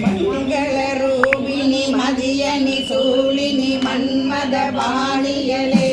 மங்கள ரூபிணி மதியனி சூலினி மன்மத பாணியலே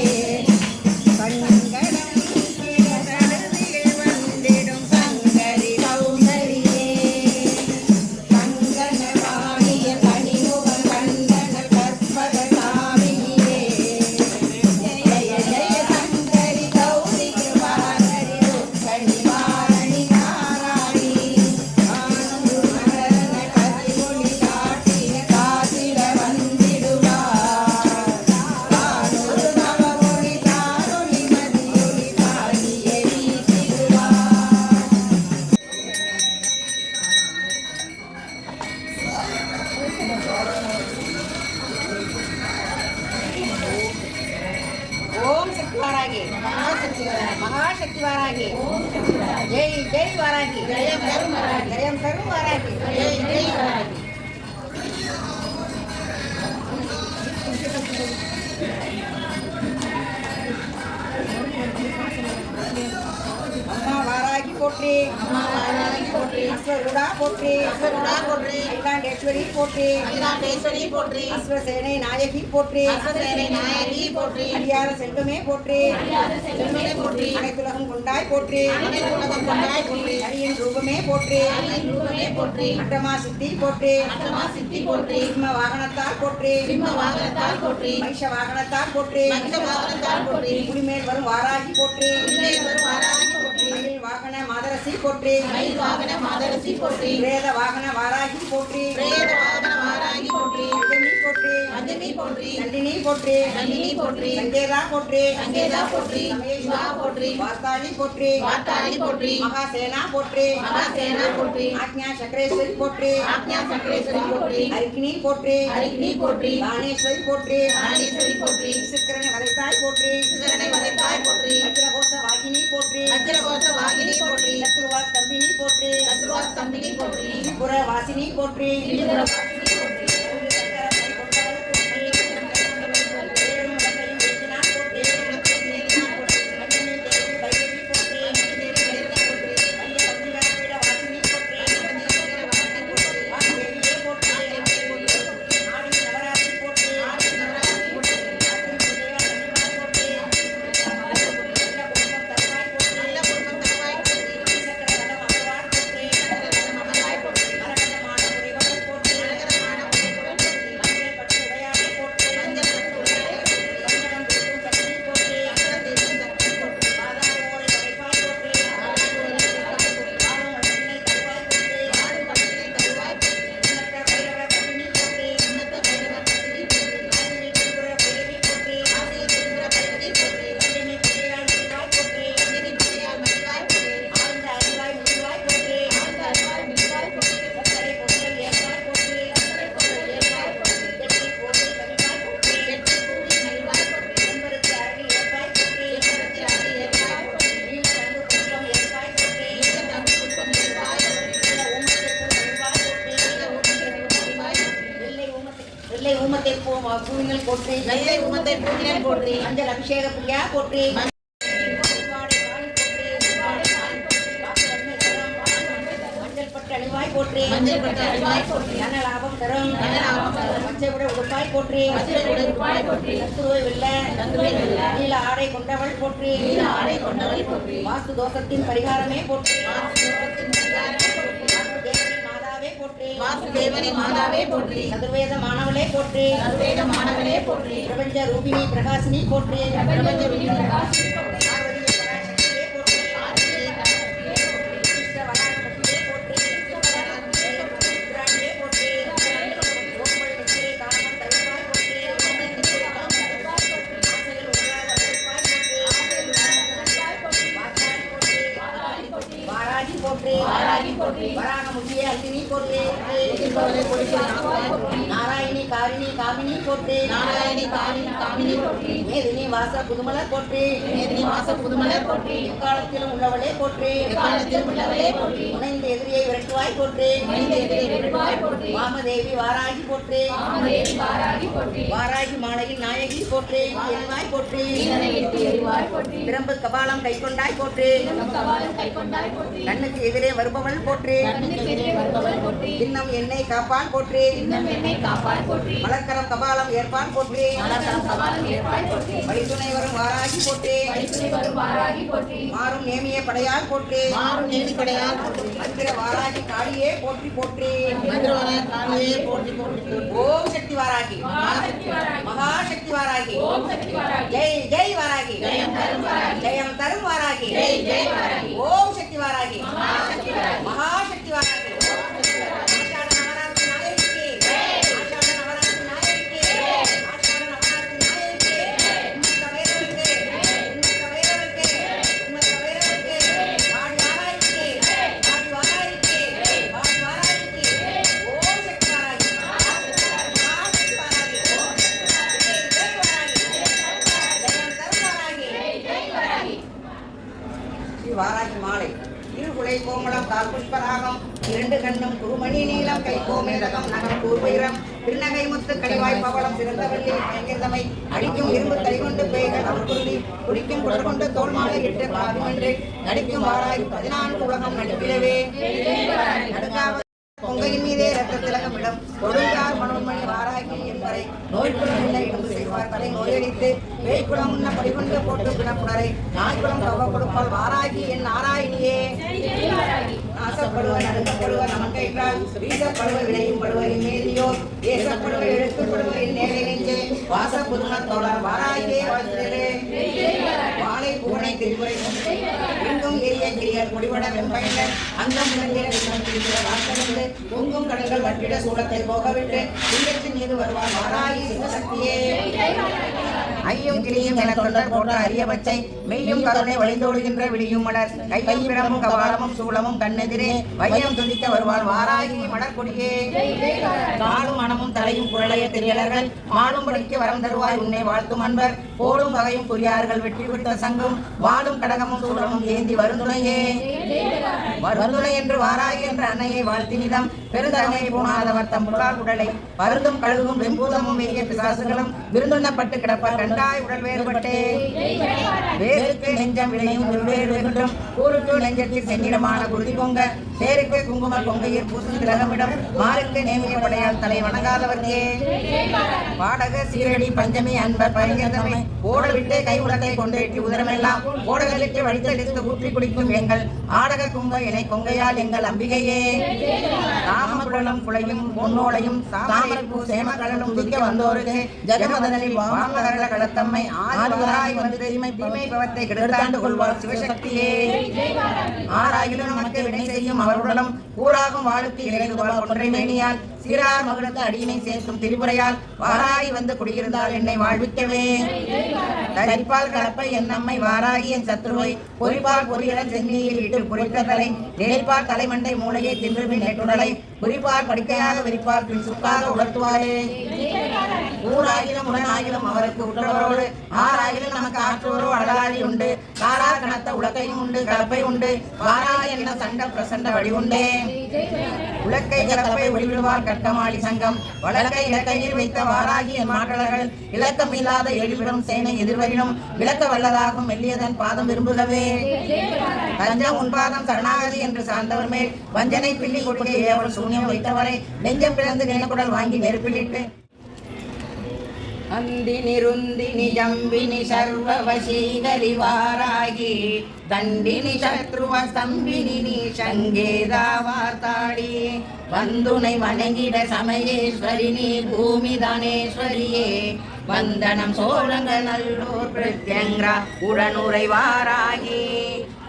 महाशक्ति वारागी जय जय वारागी जयम करू वारागी जय जय वारागी अम्मा वारागी पोट्री अश्वरूढ़ा पोट्री अखिलांडेश्वरी पोट्री अश्वसेने नायकी पोट्री अडियार सेल्वमे पोट्री अनेकुलगम कोंडाय पोट्री अडियन रूपमे पोट्री अट्टमा सिद्धि पोट्री सिंह वाहनत्ताल पोट्री महिष वाहनत्ताल पोट्री कुडिमेल वरुम वारागी पोट्री वाहन मादरसी पोट्री प्रेत वाहन वारागी पोट्री अंजनी पोट्री नंदिनी पोट्री संकेता पोट्री समेश्वरा पोट्री वार्ताली पोट्री महासेना पोट्री आज्ञा चक्रेश्वरी पोट्री हरिकिनी पोट्री दानेश्वरी पोट्री शिखरण वरताय पोट्री अग्रघोष वाहिनी पोट्री शत्रुवास्तंभिनी पोट्री पुरवासिनी पोट्री பூவினல் போற்றி வெள்ளை உமத்தை பூவினல் போற்றி மஞ்சள் அபிஷேக பிரியா போற்றி மஞ்சள் பட்டு அணிவாய் போற்றி தன லாபம் தரும் பச்சை உடை உடுப்பாய் போற்றி சத்துருவை வெல்ல நீல ஆடை கொண்டவள் போற்றி வாஸ்து தோஷத்தின் பரிகாரமே போற்றி வாசுதேவனே மாதாவே போற்றி சதுர்வேத மாணவளே போற்றி பிரபஞ்ச ரூபிணி பிரகாசினி போற்றி वराह मुखिया अग्नि पोट्री नारायणी காரிணி காமினி போற்றி நாராயணி காமினி காமினி போற்றி மேதினி வாச புதுமலர் போற்றி மேதினி வாச புதுமலர் போற்றி எக்காலத்திலும் உள்ளவளே போற்றி எக்காலத்திலும் உள்ளவளே போற்றி உணைந்த எதிரியை விரட்டுவாய் போற்றி உணைந்த எதிரியை விரட்டுவாய் போற்றி வாமதேவி வாராகி போற்றி வாமதேவி வாராகி போற்றி வாராகி மாலையில் நாயகி போற்றி எரிவாய் போற்றி ஈரனையிட்டு எரிவாய் போற்றி பிரம்பு கபாலம் கைக்கொண்டாய் போற்றி கபாலம் கைக்கொண்டாய் போற்றி கண்ணுக்கு எதிரே வருபவள் போற்றி கண்ணுக்கு எதிரே வருபவள் போற்றி இன்னம் எண்ணெய் காப்பான் போற்றி இன்னும் என்னை காப்பாய் போற்றி மலர்கரம் கபாலம் ஏற்பான் போற்றி மலர்கரம் கபாலம் ஏற்பாய் போற்றி வழித்துணை வரும் வாராகி போற்றி வழித்துணை வரும் வாராகி போற்றி மாறும் நேமிய படையால் போற்றி மாறும் நேமிப்படையால் போற்றி மந்திர வாராகி காளியே போற்றி போற்றி மந்திரவாராய் காளியே போற்றி போற்றி போற்றி ஓம் சக்தி வாராகி மகாசக்தி வாராகி ஜெய் ஜெய் வாராகி ஜெயம் தரும் வாராகி ஓம் சக்தி வாராகி மகாசக்தி வாராகி ஆஷாட நவராத்திரி நாயகிக்கு ஆஷாட நவராத்திரி நாயகிக்கு ஆஷாட நவராத்திரி நாயகிக்கு உம்மத்த வைரவருக்கு உம்மத்த வைரவருக்கு உம்மத்த வைரவருக்கு வாடி வாராய்க்கு வாடி வாராய்க்கு வாடி வாராய்க்கு ஓம் சக்தி வாராகி மகாசக்தி வாராகி ஜெய் ஜெய் வாராகி ஸ்ரீ வாராகி மாலை இருகுலை கோமளம் கால் புஷ்பராகம் இரண்டு கண்ணும் குருமணி நீளம் கை கோமேதகம் நகம் கூர்வயிரம் திருநகை முத்து கடிவாய் பவளம் சிறந்த வெள்ளி பயங்கரதமை அடிக்கும் இரும்பு தலை கொண்டு பேய்கள் அவர் குருதி குடிக்கும் குடர் கொண்டு தோல் மாலை இட்டு பாதுமென்று நடிக்கும் வாராகி 14 உலகம் நடுப்பிலவே நடுங்காவ பொங்கையின் மீதே ரத்த திலகமிடம் கொடுங்கார் மனோன்மணி வாராகி என்பரை நோய்க்குளம் இல்லை என்று செய்வார் தலை நோயடித்து வேய்க்குளம் உண்ண படிகொண்டு போட்டு பிணப்புணரை நாய்க்குளம் கவ கொடுப்பால் வாராகி என் நாராயணியே நாசப்படுவர் நடுக்கப்படுவர் நமக்கென்றால் வீசப்படுவர் விளையும் படுவரின் மேதியோர் ஏசப்படுவர் எழுத்துப்படுவரின் நேரை நெஞ்சே வாச புதுமத் தோழர் வாராகியே வாழ்த்துதலே வாழை பூனை திரிபுரை எங்கும் எரிய கிரிகள் முடிவட வெம்பயங்கள் அங்கம் இறங்கிய விண்ணம் திரிபுர வாசலிருந்து பொங்கும் கடல்கள் வற்றிட சூளத்தை போகவிட்டு சிங்கத்தின் மீது வருவார் வாராகி சிவசக்தியே ஐயும் கிளியும் என தொண்டர் போன்ற அரிய பச்சை மெய்யும் கருணை வழிந்தோடுகின்ற விழியும் மலர் கையும் பிரமும் கபாலமும் சூளமும் கண்ணெதிரே வையம் துதிக்க வருவார் வாராகி மலர்கொடியே காலும் மனமும் தலையும் குழலைய திரியலர்கள் மாடும் படிக்க வரம் தருவாய் உன்னை வாழ்த்தும் அன்பர் போடும் வகையும் புரியார்கள் வெற்றி விட்ட சங்கம் வாடும் கடகமும் சூளமும் ஏந்தி வருந்துணையே வருந்துணை என்று வாராகி என்ற அன்னையை வாழ்த்தினிதம் பெருந்தகமை போனாதவர் தம் புலால் உடலை பருந்தும் கழுகும் வெம்பூதமும் வெய்ய பிசாசுகளும் விருந்துண்ணப்பட்டு கிடப்பார் கண்டாய் உடல் வேறுபட்டே வேருக்கு நெஞ்சம் விளையும் வெவ்வேறு வெகுன்றும் கூருக்கு நெஞ்சத்தில் சென்னிடமான குருதி பொங்க சேருக்கு குங்கும பொங்கையில் பூசும் திலகமிடம் மாருக்கு நேமிய படையால் தலை வணங்காதவர்களே பாடக சீரடி பஞ்சமி அன்பர் பயங்கரதமை ஓடவிட்டு கை உலகை கொண்டேற்றி உதரமெல்லாம் ஓடகலிட்டு வடித்தெடுத்து ஊற்றி குடிக்கும் எங்கள் ஆடக குங்க இணை கொங்கையால் எங்கள் அம்பிகையே ராமகுடலும் குளையும் பொன்னோடையும் தாமரப்பூ சேமகடலும் உதிக்க வந்தோருக்கு ஜெகமதனில் வாமகரள களத்தம்மை ஆதிவராய் வந்து தீமை பவத்தை கெடுத்தாண்டு கொள்வார் சிவசக்தியே ஆராயிலும் நமக்கு வினை செய்யும் அவர்களுடன் கூறாகும் வாழுக்கு இறைதுவார் ஒன்றை மேனியால் சீரார் மகளுக்கு அடியினை சேர்க்கும் திரிபுரையால் வாராகி வந்து குடியிருந்தால் என்னை வாழ்விக்கவே தரிப்பால் கலப்பை என் நம்மை வாராகி என் சத்ருவை பொறிப்பால் பொறியிடம் சென்னியில் இட்டு பொறித்த தலை நினைப்பால் தலைமண்டை மூளையை தின்றுபின் நெட்டுடலை குறிப்பால் படிக்கையாக விரிப்பால் பின் சுக்காக உலர்த்துவாரே ஊராகிலும் உடனாகிலும் அவருக்கு உற்றவரோடு ஆறாகிலும் நமக்கு ஆற்றுவரோ அழகாரி உண்டு காரா கனத்த உலக்கையும் உண்டு கலப்பை உண்டு வாராய் என்ன சண்ட பிரசண்ட வழி உண்டே உலக்கை கலப்பை ஒளிவிடுவார் கட்டமாடி சங்கம் வழக்கை இலக்கையில் வைத்த வாராகி என் மாற்றலர்கள் இலக்கம் இல்லாத எழில்பெறும் சேனை எதிர்வரினும் விளக்க வல்லதாகும் மெல்லியதன் பாதம் விரும்புகவே தஞ்சம் உன்பாதம் சரணாகதி என்று சார்ந்தவர் மேல் வஞ்சனை பிள்ளி கொடுக்க ஏவல் சூன்யம் வைத்தவரை நெஞ்சம் பிளந்து நிலக்குடல் வாங்கி நெருப்பிலிட்டு अंदिनि जंबिनि सर्ववशीकरि वारागी दंडिनि शत्रुव स्तंभिनि शंगेदा वार्ताडी वंदुनै वणंगिड समयेश्वरिनि भूमि दानेश्वरिये वंदनं सोलंग नल्लूर प्रत्यंग्र उडनुरै वारागी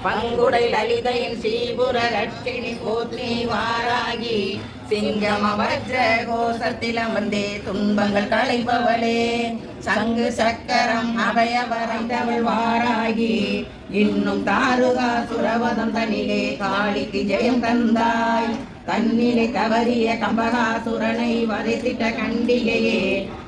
पंगुडै ललितयिन श्रीपुर रक्षिणि पोत्नी वारागी சிங்கம வஜ்ர கோசத்திலமர்ந்தே துன்பங்கள் களைபவளே சங்கு சக்கரம் அபய வரைந்தவள் வாராகி இன்னும் தாருகா சுரவதம் தனிலே காளிக்கு ஜெயம் தந்தாய் தன்னிலை தவறிய கம்பகாசுரனை வதைத்திட்ட கண்டிகையே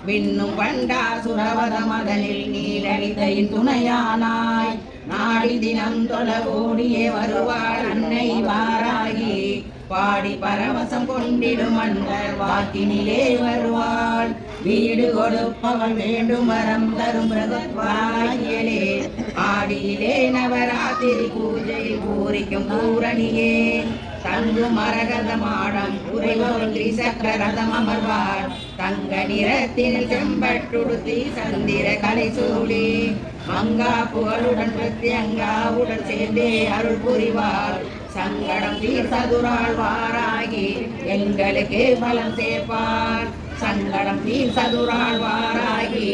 விண்ணும் பண்டாசுரவத மதனில் நீரழித்த துணையானாய் நாடி தினம் தொல ஓடியே வருவாள் அன்னை வாராகி பாடி பரவசம் கொண்டிடும் அன்பர் வாக்கினிலே வருவாள் வீடு கொடுப்பவள் வேண்டும் வரம் தரும் பிரகத்வாராகியலே ஆடியிலே நவராத்திரி பூஜை பூரிக்கும் பூரணியே தங்கு மரகத மாடம் உரைவோர் திரிசக்கர ரதம் அமர்வார் தங்க நிறத்தில் செம்பட்டுடுத்தி சந்திர கலை சூடி மங்கா புகழுடன் பிரத்யங்காவுடன் சேர்ந்தே அருள் புரிவார் சங்கடம் தீர்த்ததுராள் வாராகி எங்களுக்கே பலம் சேர்ப்பார் சங்கடம் தீர்த்ததுராள் வாராகி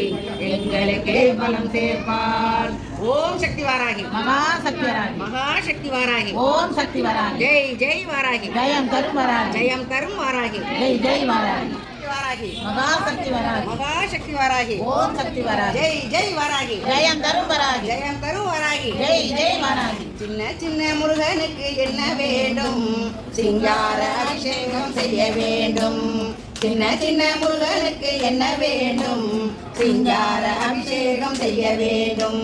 எங்களுக்கே பலம் சேர்ப்பார் ஓம் சக்தி வாராகி மகாசக்தி வராகி மகாசக்தி வாராகி ஓம் சக்தி வராகி ஜெய் ஜெய் வாராகி ஜெயம் தரும் வராகி ஜெயம் தரும் வாராகி ஜெய் ஜெய் வராகி வாராகி மகாசக்தி வராகி மகாசக்தி வாராகி ஓம் சக்தி வராகி ஜெய் ஜெய் வாராகி ஜெயம் தரும் வராகி ஜெயம் தரும் வாராகி ஜெய் ஜெய் வராகி சின்ன சின்ன முருகனுக்கு என்ன வேண்டும் சிங்கார அபிஷேகம் செய்ய வேண்டும் சின்ன சின்ன முருகனுக்கு என்ன வேண்டும் சிங்கார அபிஷேகம் செய்ய வேண்டும்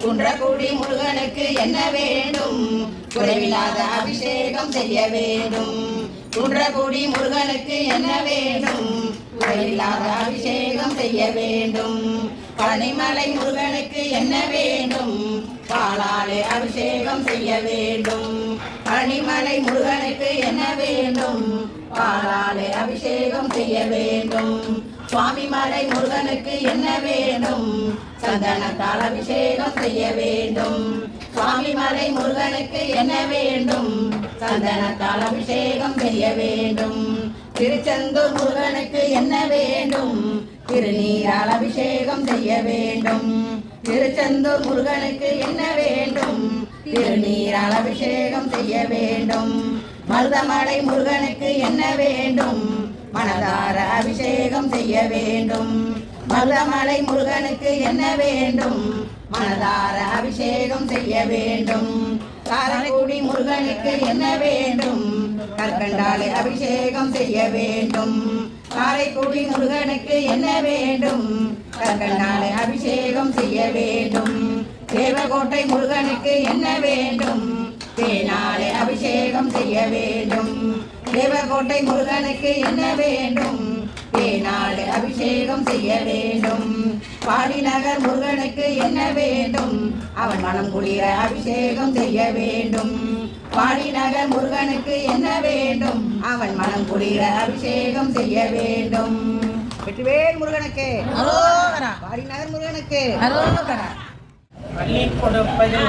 குன்றக்குடி முருகனுக்கு என்ன வேண்டும் குறைவில்லாத அபிஷேகம் செய்ய வேண்டும் குன்றக்குடி முருகனுக்கு என்ன வேண்டும் குறைவில்லாத அபிஷேகம் செய்ய வேண்டும் பழனிமலை முருகனுக்கு என்ன வேண்டும் பாலாலே அபிஷேகம் செய்ய வேண்டும் பழனிமலை முருகனுக்கு என்ன வேண்டும் பாலாலே அபிஷேகம் செய்ய வேண்டும் சுவாமிமலை முருகனுக்கு என்ன வேண்டும் சந்தனத்தால் அபிஷேகம் செய்ய வேண்டும் சுவாமிமலை முருகனுக்கு என்ன வேண்டும் சந்தனத்தால் அபிஷேகம் செய்ய வேண்டும் திருச்செந்தூர் முருகனுக்கு என்ன வேண்டும் திருநீரால் அபிஷேகம் செய்ய வேண்டும் திருச்செந்தூர் முருகனுக்கு என்ன வேண்டும் திருநீரால் அபிஷேகம் செய்ய வேண்டும் மருதமலை முருகனுக்கு என்ன வேண்டும் மனதார அபிஷேகம் செய்ய வேண்டும் மருதமலை முருகனுக்கு என்ன வேண்டும் மனதார அபிஷேகம் செய்ய வேண்டும் காரைக்குடி முருகனுக்கு என்ன வேண்டும் கற்கண்டாலே அபிஷேகம் செய்ய வேண்டும் காரைக்குடி முருகனுக்கு என்ன வேண்டும் கற்கண்டாலே அபிஷேகம் செய்ய வேண்டும் தேவகோட்டை முருகனுக்கு என்ன வேண்டும் தேனாலே அபிஷேகம் செய்ய வேண்டும் தேவகோட்டை முருகனுக்கு என்ன வேண்டும் தேனாலே அபிஷேகம் செய்ய வேண்டும் பாடிநகர் முருகனுக்கு என்ன வேண்டும் அவன் மனம் குளிர அபிஷேகம் செய்ய வேண்டும் பாடிநகர் முருகனுக்கு என்ன வேண்டும் அவன் மனம் குளிர அபிஷேகம் செய்ய வேண்டும் வெற்றிவேல் முருகனுக்கு அரோகரா பாடிநகர் முருகனுக்கு அரோகரா பள்ளி கொடுப்பதில்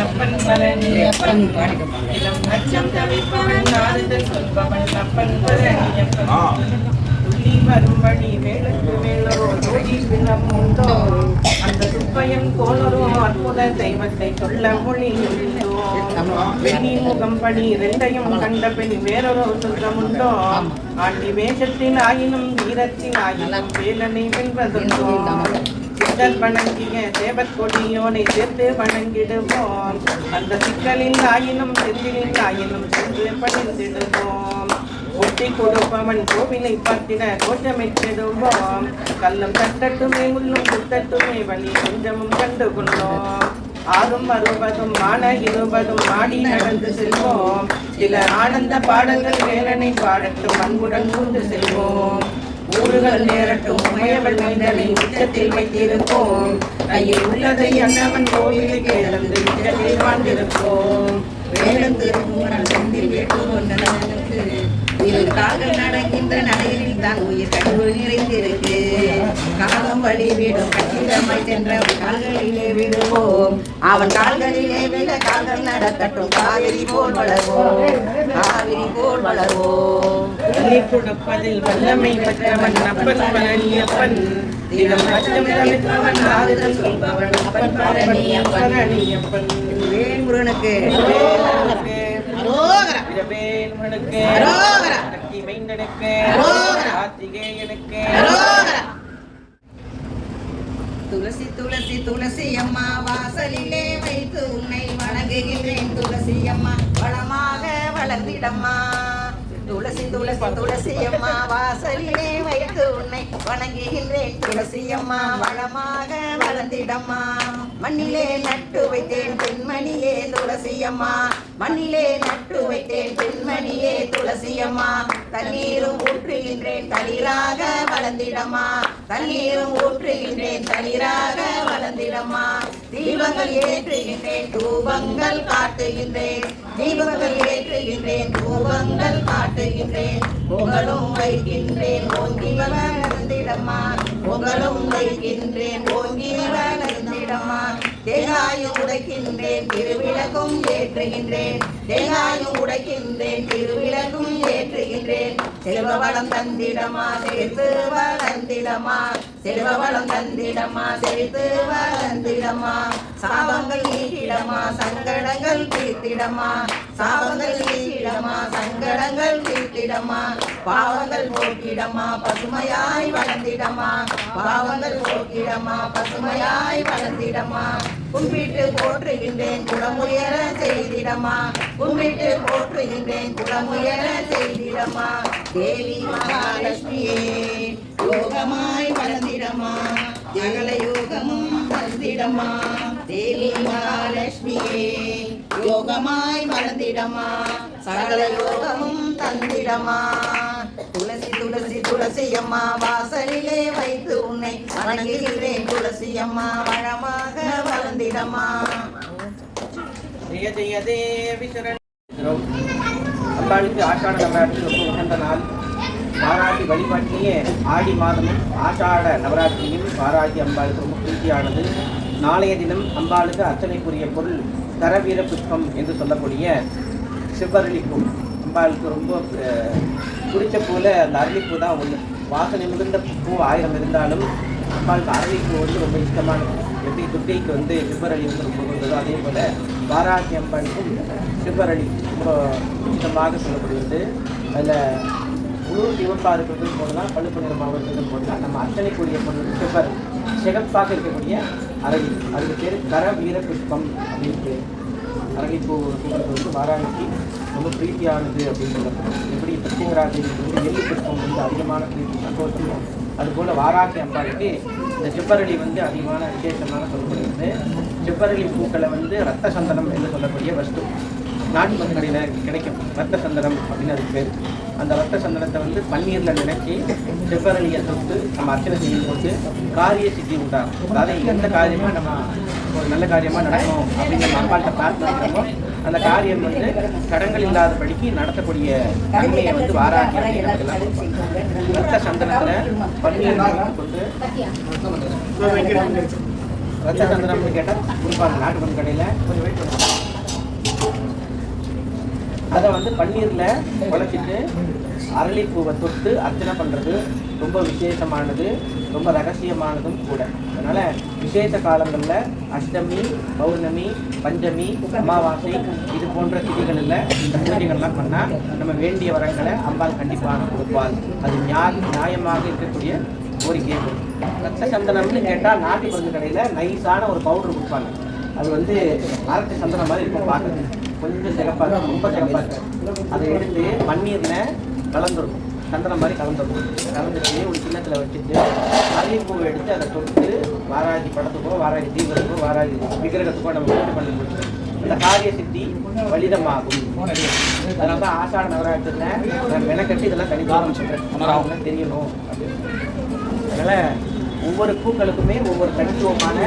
அப்பன் பழனி அப்பன் இளம் நச்சம் தவிப்பவன் ஆறுதல் சொல்பவன் அப்பன் பழனியப்பன் துள்ளி வரும்படி வேலுக்கு வேலரோ ஜோதி பிணம் உண்டோ அந்த சுப்பையன் கோலரோ அற்புத தெய்வத்தை சொல்ல மொழியுள்ளோ வெண்ணி முகம்படி இரண்டையும் கண்ட பெண் வேறொரு சுற்றமுண்டோ ஆண்டி வேஷத்தில் ஆயினும் வீரத்தில் ஆயினும் வேலனை வெல்வதுண்டோ சித்தல் வணங்கிய தேவற்கொடியோனை சேர்த்து வணங்கிடுவோம் அந்த சிக்கலில் ஆயினும் செந்திலில் ஆயினும் சென்று பணிந்திடுவோம் ஒட்டி கொடுப்பவன் கோவிலை பார்த்திட கோட்டமிட்டிடுவோம் கல்லும் தட்டட்டுமே முள்ளும் குத்தட்டுமே வழி கொஞ்சமும் கண்டு கொண்டோம் ஆறும் அறுபதும் ஆன இருபதும் ஆடி நடந்து செல்வோம் சில ஆனந்த பாடல்கள் வேலனை பாடட்டும் அன்புடன் கொண்டு செல்வோம் ஊர்கள் நேரட்டும் உமையவள் மைந்தனை உச்சத்தில் வைத்திருப்போம் கையில் உள்ளதை அண்ணவன் கோவிலில் கிடந்து உச்சத்தில் வாழ்ந்திருப்போம் வேலம் திருமூரன் செந்தில் வேட்டுவனுக்கு இரு கால்கள் நடக்கின்ற நடையில் தான் உயிர் கழிவு நிறைந்திருக்கு காலம் வழி விடும் கட்டிடமாய் சென்ற கால்களிலே விடுவோம் அவன் கால்களிலே விட கால்கள் நடக்கட்டும் காவிரி போல் வளர்வோம் காவிரி போல் வளர்வோம் கொடுப்பதில் வல்லமை பெற்றவன் அப்பன் பழனியப்பன் தினம் நஷ்டம் தவிர்ப்பவன் ஆறுதல் சொல்பவன் அப்பன் பழனியப்பன் வேல் முருகனுக்கு அரோகரா வேல் முருகனுக்கு அரோகரா சக்தி மைந்தனுக்கு அரோகரா கார்த்திகேயனுக்கு அரோகரா துளசி துளசி துளசி அம்மா வாசலிலே வைத்து உன்னை வணங்குகின்றேன் துளசி அம்மா வளமாக வளர்ந்திடம்மா துளசி துளசி துளசி அம்மா வாசலிலே வைத்து உன்னை வணங்குகின்றேன் துளசி அம்மா வளமாக வளர்ந்திடம்மா மண்ணிலே நட்டு வைத்தேன் பெண்மணியே துளசி அம்மா மண்ணிலே நட்டு வைத்தேன் பெண்மணியே துளசி அம்மா தண்ணீரும் ஊற்றுகின்றேன் தளிராக வளர்ந்திடம்மா தண்ணீரும் ஊற்றுகின்றேன் தளிராக வளர்ந்திடம்மா தீபங்கள் ஏற்றுகின்றேன் தூபங்கள் காட்டுகின்றேன் தீபங்கள் ஏற்றுகின்றேன் தூபங்கள் காட்டுகின்றேன் புகழும் வைக்கின்றேன் ஓங்கி வளர்ந்திடம்மா புகழும் வைக்கின்றேன் ஓங்கி வளர்ந்திடம்மா தேங்காயும் உடைக்கின்றேன் திருவிளக்கும் ஏற்றுகின்றேன் தேங்காயும் உடைக்கின்றேன் திருவிளக்கும் ஏற்றுகின்றேன் செல்வ வளம் தந்திடமா சேர்த்து வளர்ந்திடமா செல்வ வளம் தந்திடமா சேர்த்து வளர்ந்திடமா சாபங்கள் நீக்கிடமா சங்கடங்கள் தீர்த்திடமா சாபங்கள் நீக்கிடமா சங்கடங்கள் தீர்த்திடமா பாவங்கள் போக்கிடமா பசுமையாய் வளர்ந்திடமா பாவங்கள் போக்கிடமா பசுமையாய் வளர்ந்திடமா கும்பிட்டு போற்றுகின்றேன் குளமுயர செய்திடமா கும்பிட்டு போற்றுகின்றேன் குளமுயர செய்திடமா தேவி மகாலட்சுமியே யோகமாய் வளர்ந்திடமா சகல யோகமும் தந்திடமா தேவி மகாலட்சுமியே யோகமாய் வளர்ந்திடமா சகல யோகமும் தந்திடமா துளசி துளசி துளசி அம்மா வாசலிலே வைத்து உன்னை வணங்குகிறேன் துளசி அம்மா வளமாக வளர்ந்திடமா ஜெய ஜெய தேவி சரண். அம்பாளுக்கு ஆஷாட நவராத்திரி ரொம்ப உகந்த நாள். வாராகி வழிபாட்டிலேயே ஆடி மாதமும் ஆஷாட நவராத்திரியும் வாராகி அம்பாளுக்கு ரொம்ப பிரீதியானது. நாளைய தினம் அம்பாளுக்கு அர்ச்சனைக்குரிய பொருள் கரவீர புஷ்பம் என்று சொல்லக்கூடிய செவ்வரளிப்பூ. அம்பாளுக்கு ரொம்ப பிடிச்ச பூவில் அந்த அரளிப்பூ தான் ஒன்று. வாசனை மிகுந்த பூ 1000 இருந்தாலும் அம்பாளுக்கு அரளிப்பூ வந்து ரொம்ப இஷ்டமானது. எப்படி துர்க்கைக்கு வந்து செவ்வரளி வந்து ரொம்ப உகந்ததோ அதே போல் வாராகி அம்பாளுக்கும் செவ்வரளி ரொம்ப இஷ்டமாக சொல்லப்படுகிறது. அதில் முழு சிவப்பாக இருக்கிறது போடலாம், பழுப்பு நிறமாக இருக்கிறது போடலாம். நம்ம அர்ச்சனைக்குரிய பொருள் செவ்வரளி, சிகப்பாக இருக்கக்கூடிய அரளி, அதுக்கு பேர் கர வீர புஷ்பம் அப்படின்னு பேர். அரளிப்பூ அப்படிங்கிறது வந்து வாராகிக்கு ரொம்ப பிரீத்தியானது அப்படின்னு சொல்லப்படும். எப்படி பிரத்யங்கராஜனுக்கு வந்து எள்ளு புஷ்பம் வந்து அதிகமான பிரீத்தி சந்தோஷமோ அதுபோல் வாராகி அம்பாளுக்கு இந்த செவ்வரளி வந்து அதிகமான விசேஷமாக சொல்லப்படுகிறது. செவ்வரளி பூக்களை வந்து ரத்த சந்தனம் என்று சொல்லக்கூடிய வஸ்து நாட்டு மருந்துகளில் கிடைக்கும். ரத்த சந்தனம் அப்படின்னு அதுக்கு பேர். அந்த ரத்த சந்தனத்தை வந்து பன்னீரில் நினைச்சி செவ்வரளியை தொட்டு நம்ம அர்ச்சனை செய்யும் போது காரிய சித்தி உண்டாகும். அதாவது எந்த காரியமாக நம்ம ஒரு நல்ல காரியமாக நடக்கும் அப்படின்னு நம்ம அம்பாள்கிட்ட பிரார்த்தனை அந்த காரியம் வந்து கடன்கள் இல்லாதபடிக்கு நடத்தக்கூடிய தன்மையை வந்து வாராகி அப்படிங்கிறதுலாம் ரத்த சந்தனத்தில் பன்னீர் கொண்டு ரத்த சந்தனம்னு கேட்டால் கொடுப்பாங்க நாட்டு மருந்து கடையில். கொஞ்சம் வெயிட் பண்ணுவாங்க. அதை வந்து பன்னீரில் குழச்சிட்டு அரளிப்பூவை தொட்டு அர்ச்சனை பண்ணுறது ரொம்ப விசேஷமானது, ரொம்ப ரகசியமானதும் கூட. அதனால் விசேஷ காலங்களில் அஷ்டமி, பௌர்ணமி, பஞ்சமி, அமாவாசை இது போன்ற திதிகளில் இந்த பூஜைகள்லாம் பண்ணால் நம்ம வேண்டிய வரங்களை அம்பாள் கண்டிப்பாக கொடுப்பாள். அது நியாயமாக இருக்கக்கூடிய கோரிக்கையை கொடுக்கும். ரத்த சந்தனம்னு கேட்டால் நாட்டு மருந்து கடையில் நைஸான ஒரு பவுடர் கொடுப்பாங்க. அது வந்து அரட்டு சந்தனம் மாதிரி இருக்கும் பார்க்குறது. கொஞ்சம் சிகப்பாக ரொம்ப சிகப்பாக இருக்கும். அதை எடுத்து பன்னீரில் கலந்துருக்கும், சந்தனம் மாதிரி கலந்துருக்கும். கலந்துட்டு ஒரு கிண்ணத்தில் வச்சுட்டு அரளிப்பூவை எடுத்து அதை தொட்டு வாராகி படத்துக்கோ வாராகி தீபத்துக்கோ வாராகி விக்கிரகத்துக்கோ நம்ம பூஜை பண்ணி கொடுத்து இந்த காரிய சித்தி வலிதமாகும். அதனால தான் ஆஷாட நவராத்திரியில் நான் மெனக்கட்டி இதெல்லாம் தனியாக சொல்கிறேன், தெரியணும் அப்படின்னு. அதனால் ஒவ்வொரு பூக்களுக்குமே ஒவ்வொரு தனித்துவமான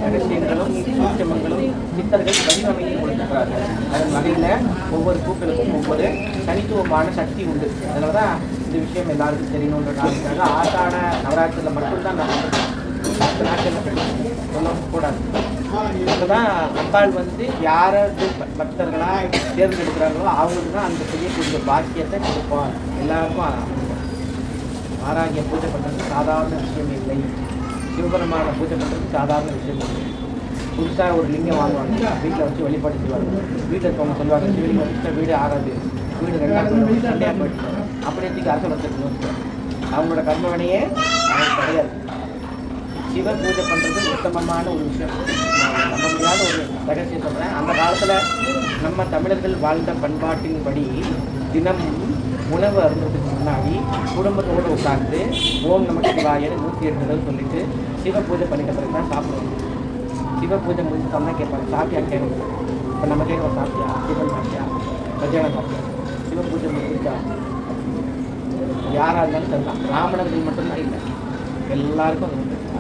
ரகசியங்களும் சூட்சமங்களும் சித்தர்கள் வடிவமைத்து கொடுத்திருக்கிறார்கள். அதன் வகையில் ஒவ்வொரு பூக்களுக்கும் ஒவ்வொரு தனித்துவமான சக்தி உண்டு. அதனால தான் இந்த விஷயம் எல்லாருக்கும் தெரியணுன்றதுக்காக ஆஷாட நவராத்திரியில் மட்டும்தான் நான் நாட்டில் சொல்லக்கூடாது. இதுதான் அம்பாள் வந்து யாராவது பக்தர்களாக தேர்ந்தெடுக்கிறாங்களோ அவங்களுக்கு தான் அந்த செய்யக்கூடிய பாக்கியத்தை கொடுப்பார். எல்லாருக்கும் ஆராகிய பூஜை பண்ணுறது சாதாரண விஷயம் இல்லை. சிவபெருமான பூஜை பண்ணுறது சாதாரண விஷயம் இல்லை. புதுசாக ஒரு லிங்கம் வாங்குவாங்க, வீட்டில் வச்சு வழிபாடு செய்வாங்க. வீட்டில் இருக்கவங்க சொல்லுவாங்க சிவலிங்கம் வச்சுட்டா வீடு ஆறாது, வீடு 2 சண்டையாக போயிட்டு அப்படியேக்கு அரசு வச்சுருக்கணும். அவங்களோட கர்மவனையே அவங்களுக்கு கிடையாது. சிவ பூஜை பண்ணுறது உத்தமமான ஒரு விஷயம். நம்ப முடியாத ஒரு ரகசியம் சொல்கிறேன். அந்த காலத்தில் நம்ம தமிழர்கள் வாழ்ந்த பண்பாட்டின்படி தினமும் உணவு அருந்ததுக்கு முன்னாடி குடும்பத்தோடு உட்கார்ந்து ஓம் நமக்கு சிவாயன்னு 108 தடவை சொல்லிட்டு சிவ பூஜை பண்ணிட்ட பிறகு தான் சாப்பிடுவோம். சிவ பூஜை முடிச்சுட்டோம்னா கேட்பாங்க, சாப்பிட்டியா கேட்கணும். இப்போ நம்ம கேட்குறோம், சாப்பிட்டியா, சிவன் சாப்பிட்டியா, மத்தியானம் சாப்பிட்டியா, சிவ பூஜை முடிச்சா. யாராக இருந்தாலும் சரிதான், பிராமணர்கள் மட்டும்தான் இல்லை, எல்லாருக்கும்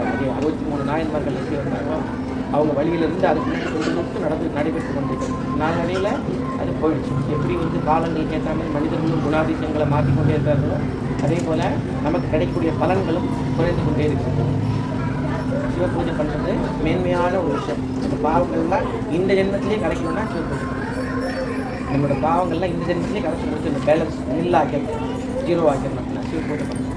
அது 63 நாயன்மார்கள் எப்படி வந்தாங்களோ அவங்க வழியிலிருந்து அதுக்கு தொட்டு நடைபெற்று கொண்டிருக்கிறது. நாளடைவில் அது போயிடுச்சு. எப்படி காலங்களுக்கு ஏற்ற மாதிரி மனிதர்களும் குணாதிசயங்களை மாற்றிக்கொண்டே இருக்கிறார்களோ அதே போல் நமக்கு கிடைக்கக்கூடிய பலன்களும் குறைந்து கொண்டே இருக்கிறது. சிவ பூஜை பண்ணுறது மேன்மையான ஒரு விஷயம். அந்த பாவங்கள்லாம் இந்த ஜென்மத்திலே கிடைக்கணும்னா சிவ பூஜை நம்மளோட பாவங்கள்லாம் இந்த ஜென்மத்திலே கிடைச்சி முடிச்சு இந்த பேலன்ஸ் நில்லாக்கிறது, ஜீரோ ஆக்கிடணும் அப்படின்னா சிவ பூஜை பண்ணணும்.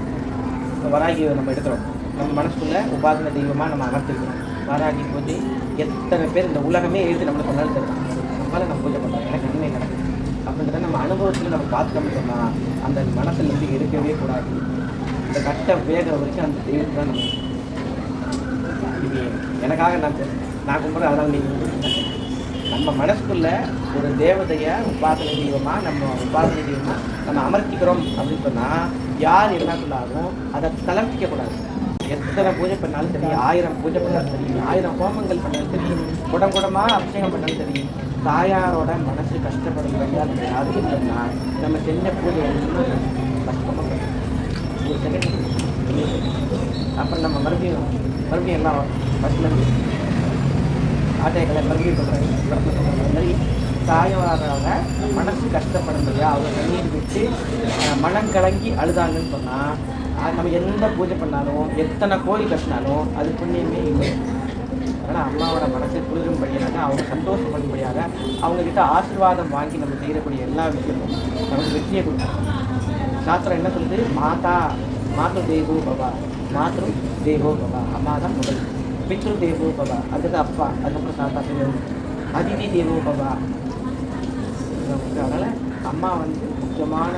இப்போ வராகியை நம்ம எடுக்கிறோம், நம்ம மனசுக்குள்ளே உபாசன தெய்வமாக நம்ம அமர்த்திருக்கோம். வராகி பூஜை எத்தனை பேர் இந்த உலகமே எழுதி நம்மளுக்கு கொண்டாந்து தருவோம். நம்மளால் நம்ம பூஜை பண்ணுறோம், எனக்கு நன்மை நடக்குது அப்படின்றத நம்ம அனுபவத்தில் நம்ம பார்த்துட்டோம்னு சொன்னால் அந்த மனசில் இருந்து எடுக்கவே கூடாது. இந்த கட்ட வேக வரைக்கும் அந்த தெய்வத்தை தான் நம்ம இது எனக்காக நான் கும்பிட்றேன். அதனால் நீங்கள் நம்ம மனசுக்குள்ள ஒரு தேவதையை உபாசனை தெய்வமாக நம்ம அமர்த்திக்கிறோம் அப்படின்னு சொன்னால் யார் என்ன சொன்னாலும் அதை தளர்த்திக்கக்கூடாது. எத்தனை பூஜை பண்ணாலும் சரி, 1000 பூஜை பண்ணாலும் சரி, 1000 ஹோமங்கள் பண்ணாலும் சரி, குடமாக அபிஷேகம் பண்ணாலும் சரி, தாயாரோட மனசு கஷ்டப்படும் கிடையாது. யாருக்கும் சொன்னால் நம்ம செஞ்ச பூஜை கஷ்டமாக ஒரு செகண்ட் அப்புறம் நம்ம மறுபடியும் எல்லாம் ஃபஸ்ட்லேருந்து ஆட்டைகளை மறுபடியும் சொல்கிறாங்க. மாதிரி தாயாரோட மனசு கஷ்டப்படும் இல்லையா, அவங்க கண்ணீர் விட்டு மனம் கலங்கி அழுதாங்கன்னு சொன்னால் நம்ம எந்த பூஜை பண்ணாலும் எத்தனை கோயில் கட்டினாலும் அது புண்ணியமே இல்லை. அதனால் அம்மாவோட மனசை குளிரும்படியாக அவங்க சந்தோஷப்படும்படியாக அவங்கக்கிட்ட ஆசீர்வாதம் வாங்கி நம்ம செய்யக்கூடிய எல்லா விஷயமும் நமக்கு வெற்றியை கொடுக்கும். சாஸ்திரம் என்ன சொல்லுது? மாத்ரு தேவோ பவா, மாத்ரு தேவோ பவா, அம்மா தான் முதல். பித்ரு தேவோ பவா, அதுக்கு அப்பா, அதுக்கப்புறம் தாத்தா சொல்லுவது. அதிதி தேவோ பவா. அதனால் அம்மா முக்கியமான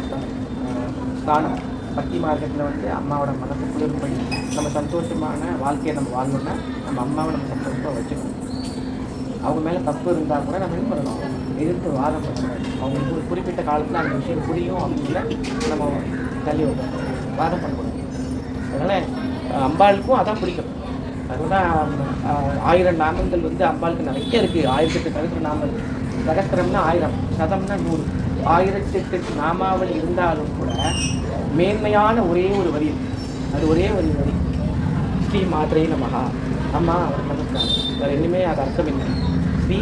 ஸ்தானம். பக்தி மார்க்கத்தில் அம்மாவோட மனசை குளிர்படி நம்ம சந்தோஷமான வாழ்க்கையை நம்ம வாழணும்னா நம்ம அம்மாவை நம்ம சந்தோஷமாக வச்சுக்கணும். அவங்க மேலே தப்பு இருந்தால் கூட நம்ம என்ன பண்ணணும்? எதிர்த்து வாதம் பண்ணணும். அவங்களுக்கு ஒரு குறிப்பிட்ட காலத்தில் அந்த விஷயம் புரியும் அப்படின்னு நம்ம தள்ளி வைக்கணும், வாதம் பண்ணக்கூடாது. அதனால் அம்பாளுக்கும் அதான் பிடிக்கும். அதுதான் 1000 நாமங்கள் அம்பாளுக்கு நிறைய இருக்குது. 1008 சகஸ்ர நாமல். சகஸ்திரம்னா 1000, சதம்னா 100. 1008 நாமாவளி இருந்தாலும் கூட மேன்மையான ஒரே ஒரு வரி, அது ஒரே ஒரு வரி, ஸ்ரீ மாத்ரே நமஹா, அம்மா அவர் நமஸ்காரம். வேறு இன்னுமே அது அர்த்தம் இல்லை. ஸ்ரீ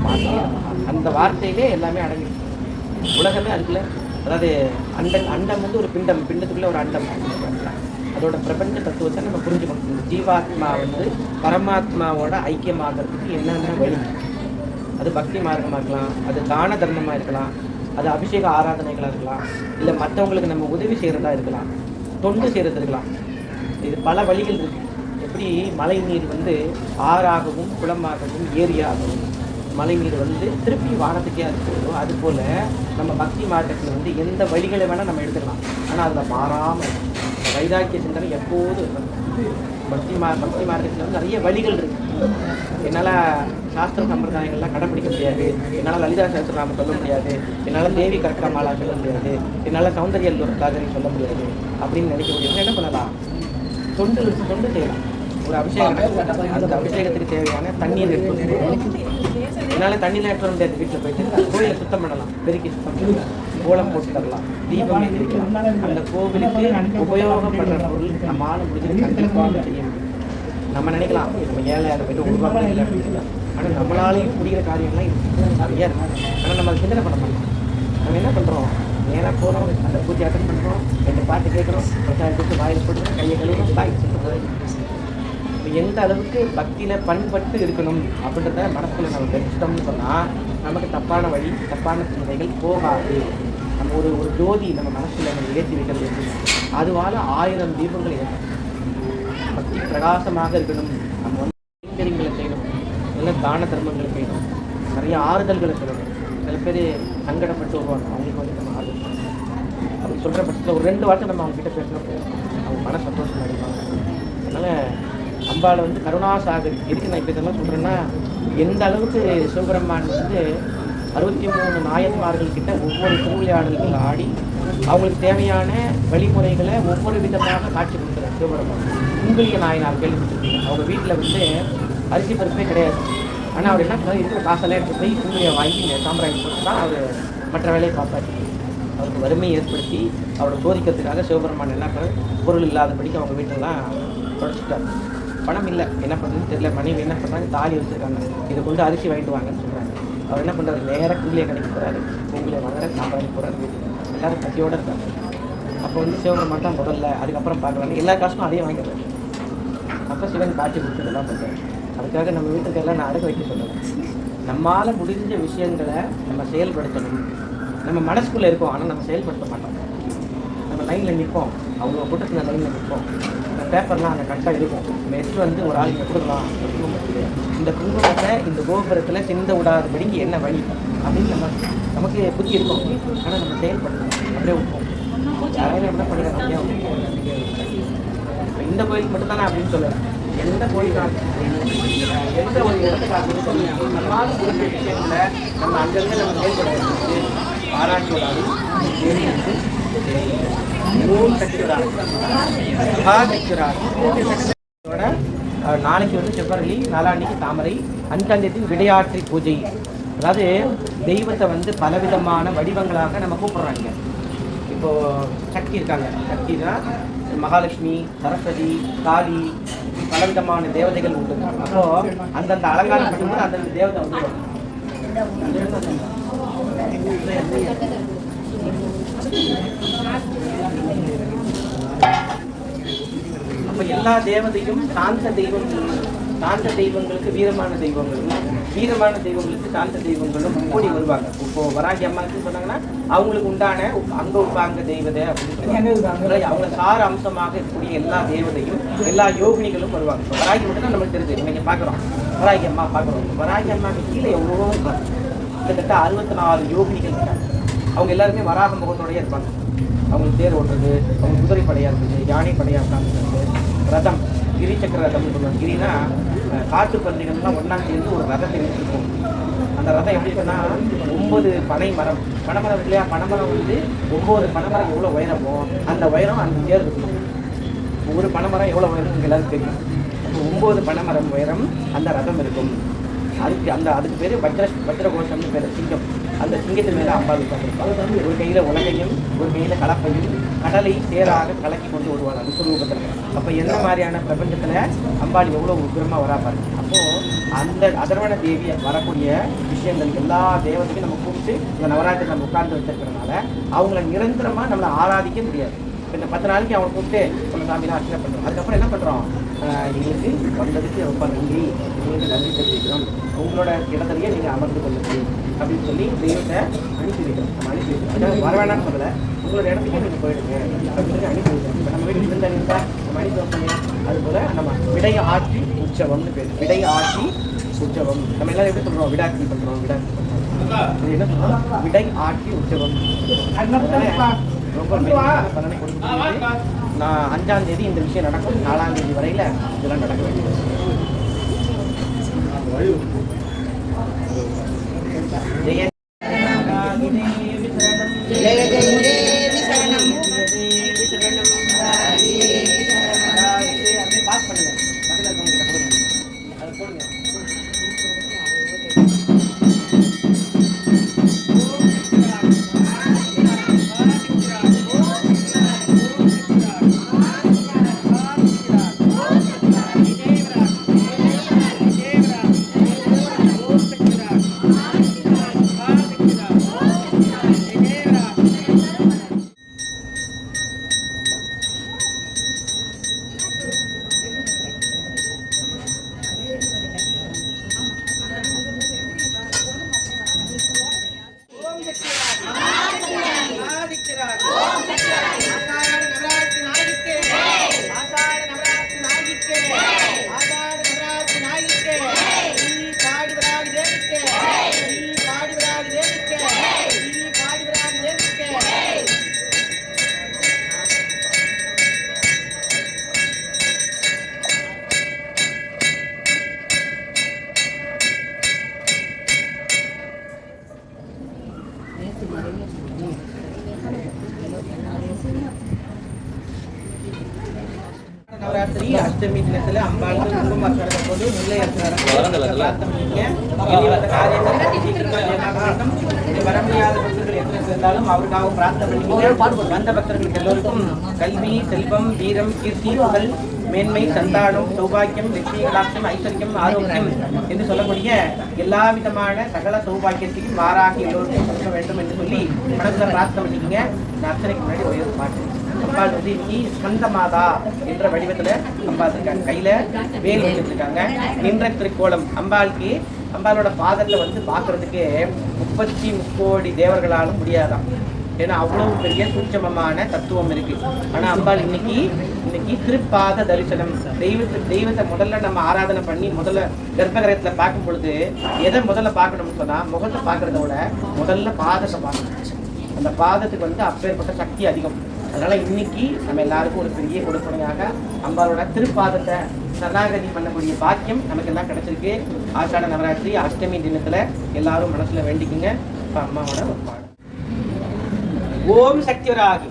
மாத்ரே நமஹா அந்த வார்த்தையிலே எல்லாமே அடங்கிடுச்சு. உலகமே அதுக்குள்ள, அதாவது அண்டம் ஒரு பிண்டத்துக்குள்ளே ஒரு அண்டம். அதோட பிரபஞ்ச தத்துவத்தை நம்ம புரிஞ்சுக்கணும். இந்த ஜீவாத்மா பரமாத்மாவோட ஐக்கியமாகிறதுக்கு என்னென்ன வழி? அது பக்தி மார்க்கமாக இருக்கலாம், அது தான தர்மமாக இருக்கலாம், அது அபிஷேக ஆராதனைகளாக இருக்கலாம், இல்லை மற்றவங்களுக்கு நம்ம உதவி செய்கிறதா இருக்கலாம், தொண்டு செய்கிறது இருக்கலாம். இது பல வழிகள் இருக்குது. எப்படி மழை நீர் ஆறாகவும் குளமாகவும் ஏரியாகவும் மழை நீர் திருப்பி வானத்துக்கே இருக்குதோ அதுபோல் நம்ம பக்தி மார்க்கத்தில் எந்த வழிகளை வேணால் நம்ம எடுத்துக்கலாம். ஆனால் அதில் மாறாமல் வைராக்கிய சிந்தனை எப்போதும் இருக்கணும். பக்தி மார்க்கத்தில் நிறைய வழிகள் இருக்குது. என்னால் சாஸ்திர சம்பிரதாயங்கள்லாம் கடைப்பிடிக்க முடியாது, என்னால் லலிதா சஹஸ்ரநாமம் சொல்ல முடியாது, என்னால் தேவி கரக்ரமாலா சொல்ல முடியாது, என்னால் சௌந்தர்ய காதலி சொல்ல முடியாது அப்படின்னு நினைக்க முடியாது. என்ன பண்ணலாம்? தொண்டு செய்யலாம். ஒரு அபிஷேகம், அந்த அபிஷேகத்துக்கு தேவையான தண்ணீர் எடுத்து என்னால் தண்ணியில் எடுத்து வர முடியாது. வீட்டில் போயிட்டு கோயிலை சுத்தம் பண்ணலாம், பெருக்கி சுத்தம் பண்ணலாம், கோலம் போட்டு தரலாம், தீபம் ஏற்றிக்கலாம். அந்த கோவிலுக்கு உபயோகப்படுற பொருள் நம்மளால் முடிஞ்சது கண்டிப்பாக செய்ய முடியும். நம்ம நினைக்கலாம் நம்ம ஏழை அதை போய்ட்டு உருவாக்க இல்லை அப்படின்னு. ஆனால் நம்மளாலேயும் முடிகிற காரியங்கள்லாம் நிறையா இருக்கும். ஆனால் நம்ம அதை சிந்தனை பண்ண மாட்டோம். நம்ம என்ன பண்ணுறோம்? நேராக போகிறோம், அந்த பூஜை அட்டன் பண்ணுறோம், 2 பாட்டு கேட்குறோம், பிரசாதத்துக்கு வாயில் போட்டுறோம், கையை கழுவுறோம், தாய் சொல்லுறோம். இப்போ எந்த அளவுக்கு பக்தியில் பண்பட்டு இருக்கணும் அப்படின்றத மனசில் நம்ம தெரிஞ்சிட்டோம்னு சொன்னால் நமக்கு தப்பான வழி, தப்பான சிந்தனைகள் போகாது. நம்ம ஒரு ஜோதி நம்ம மனசில் நம்ம ஏற்றி வைக்கிறது அதுவால் 1000 தீபங்கள் ஏற்றும். பக்தி பிரகாசமாக இருக்கணும். நம்ம கைங்கரியங்களை செய்யணும், நல்ல தான தர்மங்களை செய்யணும், நிறைய ஆறுதல்களை சொல்லணும். சில பேர் சங்கடப்பட்டு வருவாங்க, அவங்களுக்கு நம்ம ஆறுதல் அப்படி சொல்கிற பட்சத்தில் ஒரு 2 வார்த்தை நம்ம அவங்ககிட்ட பேசணும், அவங்க மன சந்தோஷம் அடைவாங்க. அதனால் அம்பாளை வந்து கருணாசாகரி. எதுக்கு நான் இப்போ இதெல்லாம் சொல்கிறேன்னா, எந்த அளவுக்கு சிவபெருமான் வந்து 63 நாயன்மார்கள் கிட்ட ஒவ்வொரு திருவிளையாடல்கள் ஆடி அவங்களுக்கு தேவையான வழிமுறைகளை ஒவ்வொரு விதமாக காட்சி கொடுக்குறார் சிவபெருமான். உங்களிய நாயனார் கேள்விப்பட்டிருக்கீங்க. அவங்க வீட்டில் வந்து அரிசி பருப்பே கிடையாது. ஆனால் அவர் என்ன பண்ணார், இருக்கிற காசெல்லாம் எடுத்து போய் உங்களியை வாங்கி சாம்பிராணி போட்டு தான் அவர் மற்ற வேலையை பார்ப்பார். அவருக்கு வறுமையை ஏற்படுத்தி அவரை சோதிக்கிறதுக்காக சிவபெருமான் என்ன பண்ண பொருள் இல்லாதபடிக்கு அவங்க வீட்டெல்லாம் தொடச்சிட்டார். பணம் இல்லை, என்ன பண்ணுறதுன்னு தெரியல. மனைவி என்ன பண்ணுறாங்க, தாலி வச்சுருக்காங்க, இதை கொண்டு அரிசி வாங்கிட்டு வாங்கன்னு சொல்கிறாங்க. அவர் என்ன பண்ணுறாரு, நேராக குங்கிலியை கடைக்கு போகிறாரு. குங்கிலியை வாங்குற சாம்பிராணி போகிறாரு. வீட்டுக்கு எல்லோரும் பசியோடு இருக்காங்க. அப்போ வந்து சிவபெருமான் தான் முதல்ல, அதுக்கப்புறம் பார்க்குறாங்க. எல்லா காசும் அதையும் வாங்கிடுறாரு. அப்போ சிவன் காட்சி கொடுத்ததெல்லாம் பண்ணுறாரு. அதுக்காக நம்ம வீட்டுக்கு எல்லாம் நான் அடக்க வைக்க சொல்லுவேன். நம்மளால் முடிஞ்ச விஷயங்களை நம்ம செயல்படுத்தணும். நம்ம மனசுக்குள்ளே இருக்கோம், ஆனால் நம்ம செயல்படுத்த மாட்டோம். நம்ம லைனில் நிற்போம், அவங்க கூட்டத்தில் லைனில் நிற்போம். இந்த பேப்பர்லாம் அந்த கரெக்டாக இருக்கும். நம்ம எடுத்து வந்து ஒரு ஆள் கொடுக்கலாம். இந்த குங்குமத்தை இந்த கோபுரத்தில் சிந்த விடாதபடிக்கு என்ன வழி அப்படின்னு நமக்கு புத்தி இருக்கும். ஆனால் நம்ம செயல்படுத்தணும், அப்படியே விட்டுவோம். யாராவது என்ன பண்ணிடுறாங்க. இந்த கோயிலுக்கு மட்டும்தானே அப்படின்னு சொல்லுவேன். எந்த கோயிலுக்காக, எந்த ஒரு இடத்துக்காக நம்மளால் முடிஞ்ச விஷயங்களை நம்ம அங்கங்கே நம்ம செயல்படுறது பாராட்டுவதாலும் நாளைக்கு வந்து செவ்வரளி, நாளான்னைக்கு தாமரை, 5ஆம் தேதி விடையாற்றி பூஜை. அதாவது தெய்வத்தை வந்து பலவிதமான வடிவங்களாக நம்ம கூப்பிடுறாங்க. இப்போது சக்தி இருக்காங்க. சக்தினா மகாலட்சுமி, சரஸ்வதி, காளி, பலவிதமான தேவதைகள் உண்டு. அப்போது அந்தந்த அலங்காரம் பண்ணும்போது அந்தந்த தேவதை வந்துடும். அப்போ எல்லா தேவதையும் சாந்த தெய்வங்களுக்கு வீரமான தெய்வங்களும், வீரமான தெய்வங்களுக்கு சாந்த தெய்வங்களும் கூடி வருவாங்க. இப்போ வராகி அம்மாவுக்கு சொன்னாங்கன்னா அவங்களுக்கு உண்டான அங்க உப்பாங்க தெய்வதை அப்படின்னு சொல்லி அவங்க சார அம்சமாக இருக்கக்கூடிய எல்லா தேவதையும் எல்லா யோகினிகளும் வருவாங்க. இப்போ வராகி மட்டும் தான் நமக்கு தெரிஞ்சு இன்னைக்கு பார்க்குறோம். வராகி அம்மா பார்க்குறோம். வராகி அம்மாவுக்கு கீழே எவ்வளவோ இருப்பாங்க. கிட்டத்தட்ட 64 யோகினிகள் இருக்காங்க. அவங்க எல்லாருமே வராக முகத்தோடய இருப்பாங்க. அவங்களுக்கு தேர் ஓட்டுறது, அவங்க குதிரை படையாக இருக்குது, யானை படையாக இருக்காங்க, ரதம், கிரி சக்கர ரதம்னு சொல்லுவாங்க. கிரினா காட்டு பன்றிகள்லாம் ஒன்றா சேர்ந்து ஒரு ரதத்தை எடுத்துருக்கும். அந்த ரதம் எப்படி சொன்னால் 9 பனைமரம், பனைமரம் இல்லையா, பனைமரம் வந்து 9 பனைமரம் எவ்வளோ உயரமோ அந்த உயரம் அந்த தேர் இருக்கும். ஒவ்வொரு பனைமரம் எவ்வளோ உயரம் உங்களுக்கு எல்லாரும் தெரியும். 9 பனைமரம் உயரம் அந்த ரதம் இருக்கும். அதுக்கு பேர் வஜ்ரகோஷம்னு பேர், சிங்கம். அந்த சிங்கத்து மேலே அம்பாள் உட்காந்துருப்பாங்க. ஒரு கையில் உலகையும் ஒரு கையில் கலப்பையும் கடலை சேராக கலக்கி கொண்டு வருவாங்க விஸ்வரூபத்தில். அப்போ என்ன மாதிரியான பிரபஞ்சத்தில் அம்பாள் எவ்வளோ உக்கிரமாக வராப்பாரு. அப்போது அந்த அதர்வண தேவி வரக்கூடிய விஷயங்கள் எல்லா தேவதையும் நம்ம கூப்பிட்டு இந்த நவராத்திரி நம்ம உட்கார்ந்து வச்சிருக்கிறதுனால அவங்கள நிரந்தரமாக நம்மளை ஆராதிக்க முடியாது. இப்போ இந்த 10 நாளைக்கு அவங்க கூப்பிட்டு நம்ம சாமியெல்லாம் அர்ச்சனை பண்ணுறோம். அதுக்கப்புறம் என்ன பண்ணுறோம், எங்களுக்கு வந்ததுக்கு ரொம்ப நன்றி, எங்களுக்கு நன்றி தெரிவிக்கிறோம், உங்களோட இடத்துலையே நீங்கள் அமர்ந்து கொள்ளுங்க அப்படின்னு சொல்லி தெய்வத்தை அனுப்பி வைக்கிறோம். நம்ம அனுப்பி வைக்கிறோம். அதாவது வர வேணாம்னு சொல்லலை, உங்களோட இடத்துக்கே நீங்கள் போயிடுங்க அப்படின்னு சொல்லி அனுப்பி வைக்கிறோம். இப்போ நம்ம வீட்டுக்கு இருந்தா நம்ம அனுப்பி வைப்போம். அதுபோல் நம்ம விடை ஆட்சி உற்சவம்னு பேர். விடை ஆட்சி உற்சவம் நம்ம எல்லாரும் எப்படி சொல்கிறோம், விடாட்சி பண்ணுறோம். இது என்ன சொல்கிறோம், விடை ஆட்சி உற்சவம். ரொம்ப பலனை கொடுக்க. நான் 5ஆம் தேதி இந்த விஷயம் நடக்கும். 4ஆம் தேதி வரையில் இதெல்லாம் நடக்க வேண்டியது. ஜெய பாஸ் பண்ணுங்க, பக்கத்தில் இருக்கவங்க கொடுங்க, அதை போடுங்க. ஆதிக்கிறார். நவராத்திரி அஷ்டமி தினத்துல அம்பாளுக்கு குங்கும அர்ச்சனை போது முல்லை அர்ச்சனை வர முடியாத பக்தர்கள் எத்தனை இருந்தாலும் அவருக்காக பிரார்த்தனை பண்ணிக்கோங்க. வந்த பக்தர்களுக்கு எல்லோருக்கும் கல்வி, செல்வம், வீரம், கீர்த்தி, புகழ், மேன்மை, சந்தானம், சௌபாக்கியம், லட்சுமி கடாட்சம், ஐஸ்வர்யம், ஆரோக்கியம் என்று சொல்லக்கூடிய எல்லா விதமான சகல சௌபாக்கியத்தையும் மாறாக எல்லோருக்கும் கொடுக்க வேண்டும் என்று சொல்லி மனசுல பிரார்த்தனை பண்ணிக்கோங்க. நான் அர்ச்சனைக்கு முன்னாடி ஒரே ஒரு பாட்டு. அம்பாள் வந்து இன்னைக்கு ஸ்கந்த மாதா என்ற வடிவத்துல அம்பாள் இருக்காங்க. கையில வேல் வச்சிருக்காங்க. நின்ற திருக்கோலம் அம்பாளுக்கு அம்பாளோட பாதத்தை வந்து பாக்குறதுக்கு 33 தேவர்களாலும் முடியாதான். ஏன்னா அவ்வளவு பெரிய சூட்சமமான தத்துவம் இருக்கு. ஆனா அம்பாள் இன்னைக்கு திருப்பாத தரிசனம் தெய்வத்தை முதல்ல நம்ம ஆராதனை பண்ணி முதல்ல கர்ப்பகிரகத்துல பார்க்கும் பொழுது எதை முதல்ல பார்க்கணும்னு சொன்னா முகத்தை பார்க்கறத விட முதல்ல பாதத்தை பார்க்கணும். அந்த பாதத்துக்கு வந்து அப்பேற்பட்ட சக்தி அதிகம். அதனால இன்னைக்கு நம்ம எல்லாருக்கும் ஒரு பெரிய கொடுப்பனையாக அம்பாளோட திருப்பாதத்தை சரணாகதி பண்ணக்கூடிய பாக்கியம் நமக்கு எல்லாம் கிடைச்சிருக்கு. ஆஷாட நவராத்திரி அஷ்டமி தினத்துல எல்லாரும் மனசுல வேண்டிக்குங்க. இப்ப அம்மாவோட ஒரு பாடம். ஓம் சக்திவராகி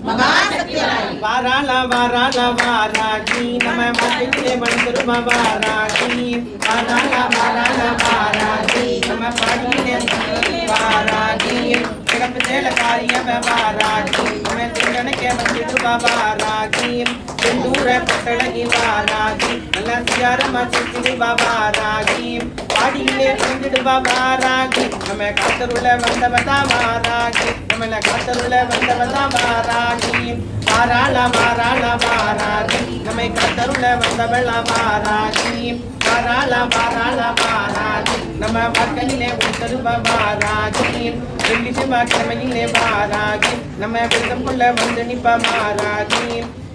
வாராள வாராள வாராகி நம மாட்டிலே மந்திரம வாராகி வாராள வாராள வாராகி நம பாடிலே வாராகி சிறப்பு தேல காரியம வாராகி நம திங்கனக்கே மந்திருவ வாராகி செந்தூர பட்டழகி வாராகி நல்ல சியாரம சித்திரி வாராகி பாடியிலே மந்திடுவ வாராகி நம்ம காத்தருள வந்தவதா வாராகி நம்மள காத்தருள வந்தவதா வாராகி வாராள வாராள வாராகி நம்மை காத்தருள வந்தவள வாராகி வாராள வாராள வாராகி நம்ம வாழ்க்கையிலே உத்தருவ வாராகி வெள்ளி செவ்வாய்க்கிழமையிலே வாராகி நம்ம விருதம் கொள்ள வந்து நிப்ப வாராகி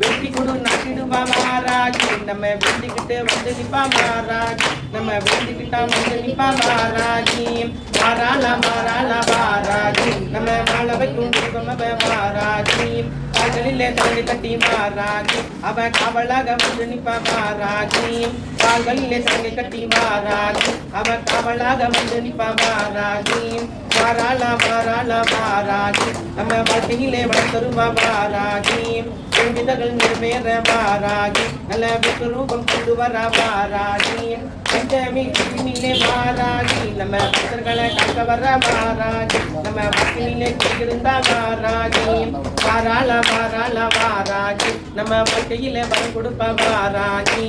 வெற்றி கொடு நாட்டிடுவ வாராகி நம்ம வெண்டிக்கிட்டு வந்து நிப்பா வாராகி நம்ம வெண்டிக்கிட்டா வந்து நிப்பா வாராகி வாராள வாராள வாராகி நம்ம வாழ வைக்கும் வாராகி கால்களிலே தலை கட்டி வாராகி அவ காவலாக வந்து நிப்பா வாராகி கால்களிலே தலை கட்டி வாராகி அவ காவலாக வந்து நிப்பா வாராகி வாராள வாராள வாராகி நம்ம வாழ்க்கையிலே வளர்த்தருவ வாராகி விதகள் நிறைவேற வாராகி நல்ல விஸ்வரூபம் கொண்டு வர வாராகி பஞ்சமி லட்சுமியிலே வாராகி நம்ம பக்தர்களை காக்க வர வாராகி நம்ம பக்தியிலே இருந்தா வாராகி வாராள வாராள வாராகி நம்ம வாழ்க்கையிலே வரம் கொடுப்ப வாராகி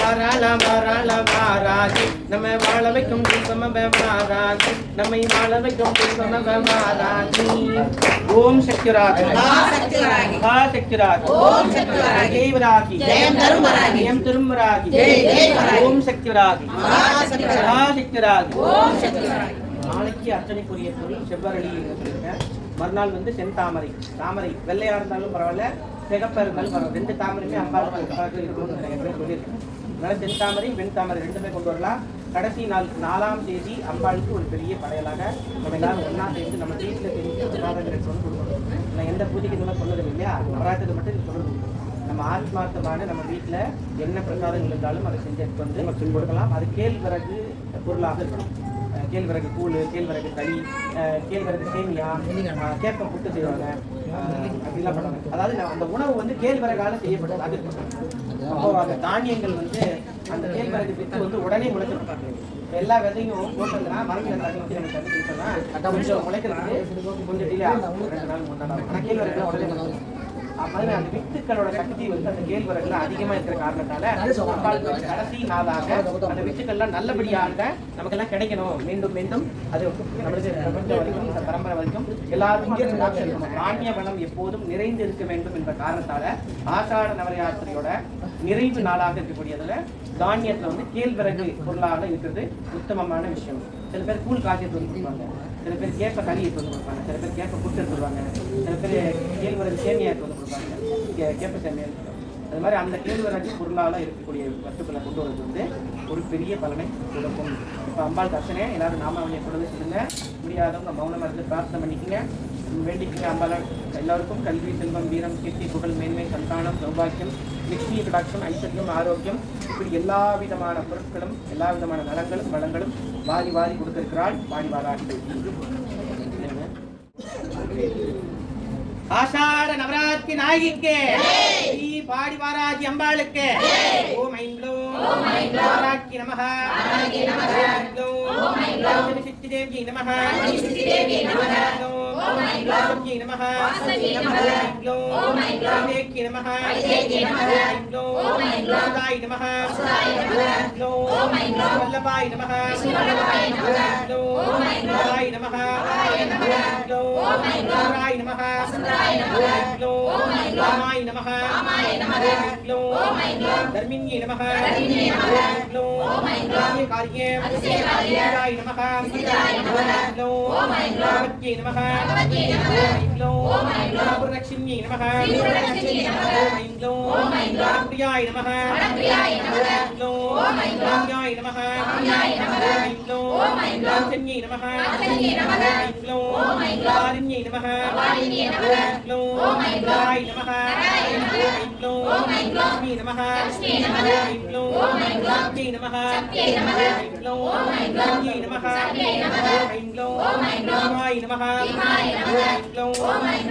வாராள வாராள வாராகி நம்ம வாழ வைக்கும் தெய்வம வாராகி நம்மை வாழ வைக்கும் தெய்வம வாராகி ஓம் சக்திராகி சக்திராகி ஓம் சக்திராகி தேவராகி ஜெயம் தருமராகி ஜெயம் தருமராகி ஜெய் ஜெய் ஓம் சக்திராகி சக்திராகி ஓம் சக்திராகி. நாளைக்கு அர்ச்சனைக்குரிய பொருள் செவ்வரளி சொல்லியிருக்கேன். மறுநாள் வந்து செந்தாமரை தாமரை வெள்ளையா இருந்தாலும் பரவாயில்ல, சிகப்பா இருந்தாலும் பரவாயில்ல, 2 தாமரையுமே அம்பாளுக்கு இருக்கணும்னு நிறைய பேர் சொல்லியிருக்கேன். அதனால தென்தாமரை வெண்தாமரை 2மே கொண்டு வரலாம். கடைசி நாள் 4ஆம் தேதி அம்பாளுக்கு ஒரு பெரிய படையலாக நம்ம எல்லாரும் ஒன்னா சேர்ந்து நம்ம வீட்டில் தெரிஞ்சு பிரசாதங்களை சொல்லி கொடுக்கணும். நான் எந்த பூஜைக்கு இந்த மாதிரி சொன்னது இல்லையா, நவராத்திரி மட்டும் இது சொல்லணும். நம்ம ஆத்மார்த்தமான நம்ம வீட்டில் என்ன பிரசாதங்கள் இருந்தாலும் அதை செஞ்சு வந்து நம்ம கொடுக்கலாம். அது கேழ்வரகு பொருளாக இருக்கணும். கேழ்வரகு கூழ், கேழ்வரகு களி, கேழ்வரகு சேமியா, கேப்பம் புட்டு செய்வாங்க, அப்படிலாம் பண்ணுவாங்க. அதாவது அந்த உணவு வந்து கேழ்வரகால செய்யப்பட்டது. அது அப்போ அந்த தானியங்கள் வந்து அந்த கேழ்வரகு வித்து வந்து உடனே முளைச்சிருப்பாங்க. எல்லா விதையும் போட்டதுன்னா மரத்தில் தண்ணி ஊற்றி நம்ம தண்ணி குடிச்சோம்னா கொஞ்சம் முளைக்கிறதுக்கு கொஞ்சம் டிலே ஆகும், 2 நாள் 3 நாள் ஆகும். ஆனால் கேழ்வரகுலாம் உடனே மாதிரி அந்த வித்துக்களோட சக்தி வந்து அந்த கேழ்வரகுல அதிகமா இருக்கிற காரணத்தால கடைசி நாளாக அந்த வித்துக்கள்லாம் நல்லபடியாக நமக்கெல்லாம் கிடைக்கணும். மீண்டும் மீண்டும் அது நம்மளுக்கு பிரபஞ்சம் வரைக்கும் பரம்பரை வரைக்கும் எல்லாருக்கும் தானிய வளம் எப்போதும் நிறைந்து இருக்க வேண்டும் என்ற காரணத்தால ஆஷாட நவராத்திரியோட நிறைவு நாளாக இருக்கக்கூடியதுல தானியத்துல வந்து கேழ்வரகு பொருளாக இருக்கிறது உத்தமமான விஷயம். சில பேர் கூழ் காய்ச்சி எடுத்து கொடுப்பாங்க, சில பேர் கேப்ப களி எடுத்து வந்து கொடுப்பாங்க, சில பேர் கேப்ப புட்டு எடுத்து வருவாங்க, சில பேர் கேழ்வரகு சேமியா எடுத்து வந்து கொடுப்பாங்க, கேப்ப சேமியா. அது மாதிரி அந்த கேழ்வரகு பொருளால் இருக்கக்கூடிய வஸ்துக்களை கொண்டு வரது வந்து ஒரு பெரிய பலனை கொடுக்கும். இப்போ அம்பாள் தர்சனே எல்லாரும் நாமாவளியை கொண்டு சொல்லுங்க. முடியாதவங்க மௌனமாக இருந்து பிரார்த்தனை பண்ணிக்கோங்க, வேண்டிக்கங்க. அம்பாள் எல்லாருக்கும் கல்வி, செல்வம், வீரம், கீர்த்தி, புகழ், மேன்மை, சந்தானம், சௌபாக்கியம், லட்சுமி கடாட்சம், ஐஸ்வர்யம், ஆரோக்கியம், இப்படி எல்லா விதமான பொருட்களும் எல்லா விதமான நலங்களும் வளங்களும் வாரி வாரி கொடுத்திருக்கிறாள். வாரி வாராட்டு ஆஷாட நவராத்திரி நாயகிக்கு ஸ்ரீ பாடி வாராகி அம்பாளுக்கு ஓம் ஐம் க்ளௌம் வாராகி நமஹ ஓம் க்ளௌம் சித்தி தேவி நமஹ ஓம் க்ளௌம் நமஹ ஓம் க்ளௌம் தேவி நமஹ ஓம் க்ளௌம் தாய் நமஹ ஓம் க்ளௌம் வல்லபாய் நமஹ ஓம் க்ளௌம் தாய் நமஹ ஓம் க்ளௌம் ராய் நமஹ ஓம் க்ளௌம் ராமாய நமஹ ஓம் க்ளௌம் தர்மிண்யே நமஹ ஓம் க்ளௌம் காரியம் விசிராய நமஹ ஓம் க்ளௌம் பகவத்யே நமஹ ஓம் க்ளௌம் புரலக்ஷ்மியே நமஹ ஓம் க்ளௌம் பிரியாய நமஹ ஓம் க்ளௌம் ராம்யாய நமஹ ஓம் க்ளௌம் சன்யே நமஹ ஓம் க்ளௌம் வாரிண்யே நமஹ ஓம் க்ளௌம் நாராய நமஹ ஓம் க்ளௌம் லக்ஷ்மி நமஹ ஓம் க்ளௌம் சக்தியே நமஹ ஓம் க்ளௌம் சக்தியே நமஹ ஓம் க்ளௌம் பீமாய நமஹ ஓம் க்ளௌம்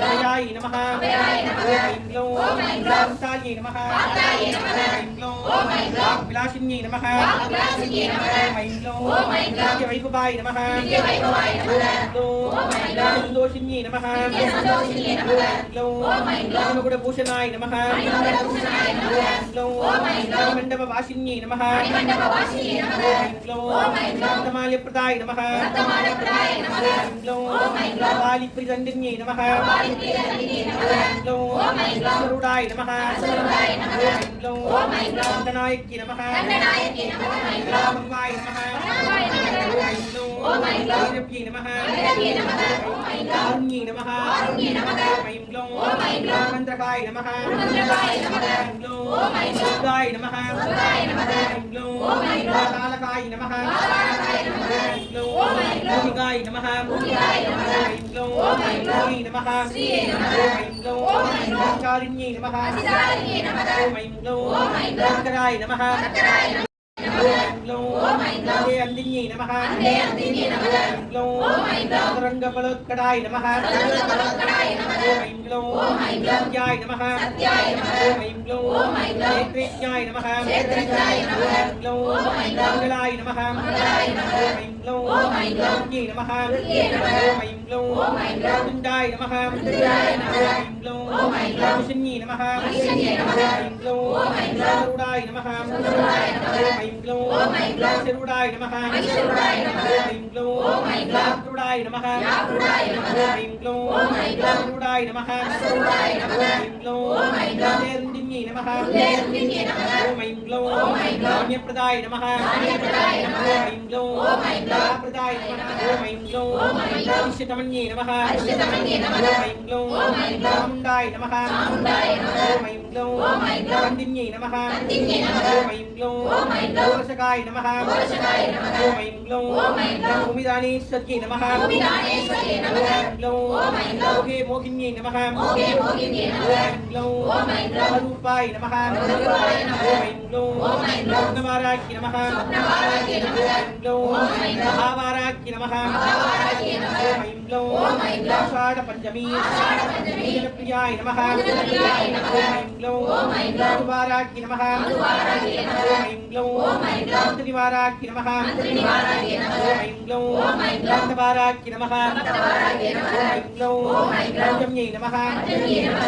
அபயாய நமஹ ஓம் க்ளௌம் வாக்சாயே நமஹ ஓம் க்ளௌம் விலாசின்யே நமஹ ஓம் க்ளௌம் வைகுபாய நமஹ ஓம் க்ளௌம் சந்தோஷின்யே நமஹ ஓம் க்ளௌம் குணபூஷணாய நமஹ ஓம் க்ளௌம் மண்டப வாசின்யே நமஹ ஓம் க்ளௌம் ரத்தமால்யப்ரதாய நமஹ ஓம் க்ளௌம் வாலிப்ரிதண்டின்யே நமஹ ஓம் க்ளௌம் சருடாய நமஹ ஓம் க்ளௌம் தண்டநாயகி நமஹ ராமவாய நமஹ ஓம் க்ளௌம் வைரப்யே நமஹ ஆருண்யே நமஹ ஓம் க்ளௌம் மந்திரகாய நமஹ ஓம் க்ளௌம் சுத்தாய நமஹ ஓம் க்ளௌம் காலகாய நமஹ ஓம் க்ளௌம் மூலிகாய நமஹ ஓம் க்ளௌம் ஸ்ரீ நமஹ ஓம் க்ளௌம் காரிண்யே நமஹ ஓம் க்ளௌம் சங்கராய நமஹ ஓம் க்ளௌம் அந்தின்யே நமஹ ஓம் க்ளௌம் ரங்கபலோத்கடாய நமஹ ஓம் க்ளௌம் சத்யாய நமஹ ஓம் க்ளௌம் நேத்ரேஜ்ஞாய நமஹ ஓம் க்ளௌம் மங்களாய நமஹ ஓம் க்ளௌம் ருக்யே நமஹ ஓம் க்ளௌம் குந்தாய நமஹ ஓம் க்ளௌம் விஷன்யே நமஹ ஓம் க்ளௌம் சருடாய நமஹ ஓம் க்ளௌம் சருடாய நமஹ ஓம் க்ளௌம் யாத்ருடாய நமஹ ஓம் க்ளௌம் சருடாய நமஹ ஓம் க்ளௌம் தேர்ந்தின்யே நமஹ ஓம் க்ளௌம் ஞானப்ரதாய நமஹ ஓம் க்ளௌம் பிரதாய நமஹ ஓம் க்ளௌம் அரிஷ்டமன்யே நமஹ ஓம் க்ளௌம் சாமுண்டாய நமஹ ஓம் க்ளௌம் வந்தின்யே நமஹ ஓம் க்ளௌம் கோரசகாய நமஹ ஓம் க்ளௌம் பூமிதானேஸ்வர்யே நமஹ ஓம் க்ளௌம் மோகே மோகின்யே நமஹ ஓம் க்ளௌம் ரூபாய நமஹ ஓம் க்ளௌம் ரத்னவாராகி நமஹ ஓம் க்ளௌம் மகாவாராகி நமஹ ஓம் க்ளௌம் ஆஷாட பஞ்சமி பிரியாய நமஹ ஓம் க்ளௌம் மதுவாராகி நமஹ ஓம் க்ளௌம் திரிவாராகி நமஹ ஓம் க்ளௌம் ரத்தவாராகி நமஹ ஓம் க்ளௌம் பஞ்சம்யே நமஹ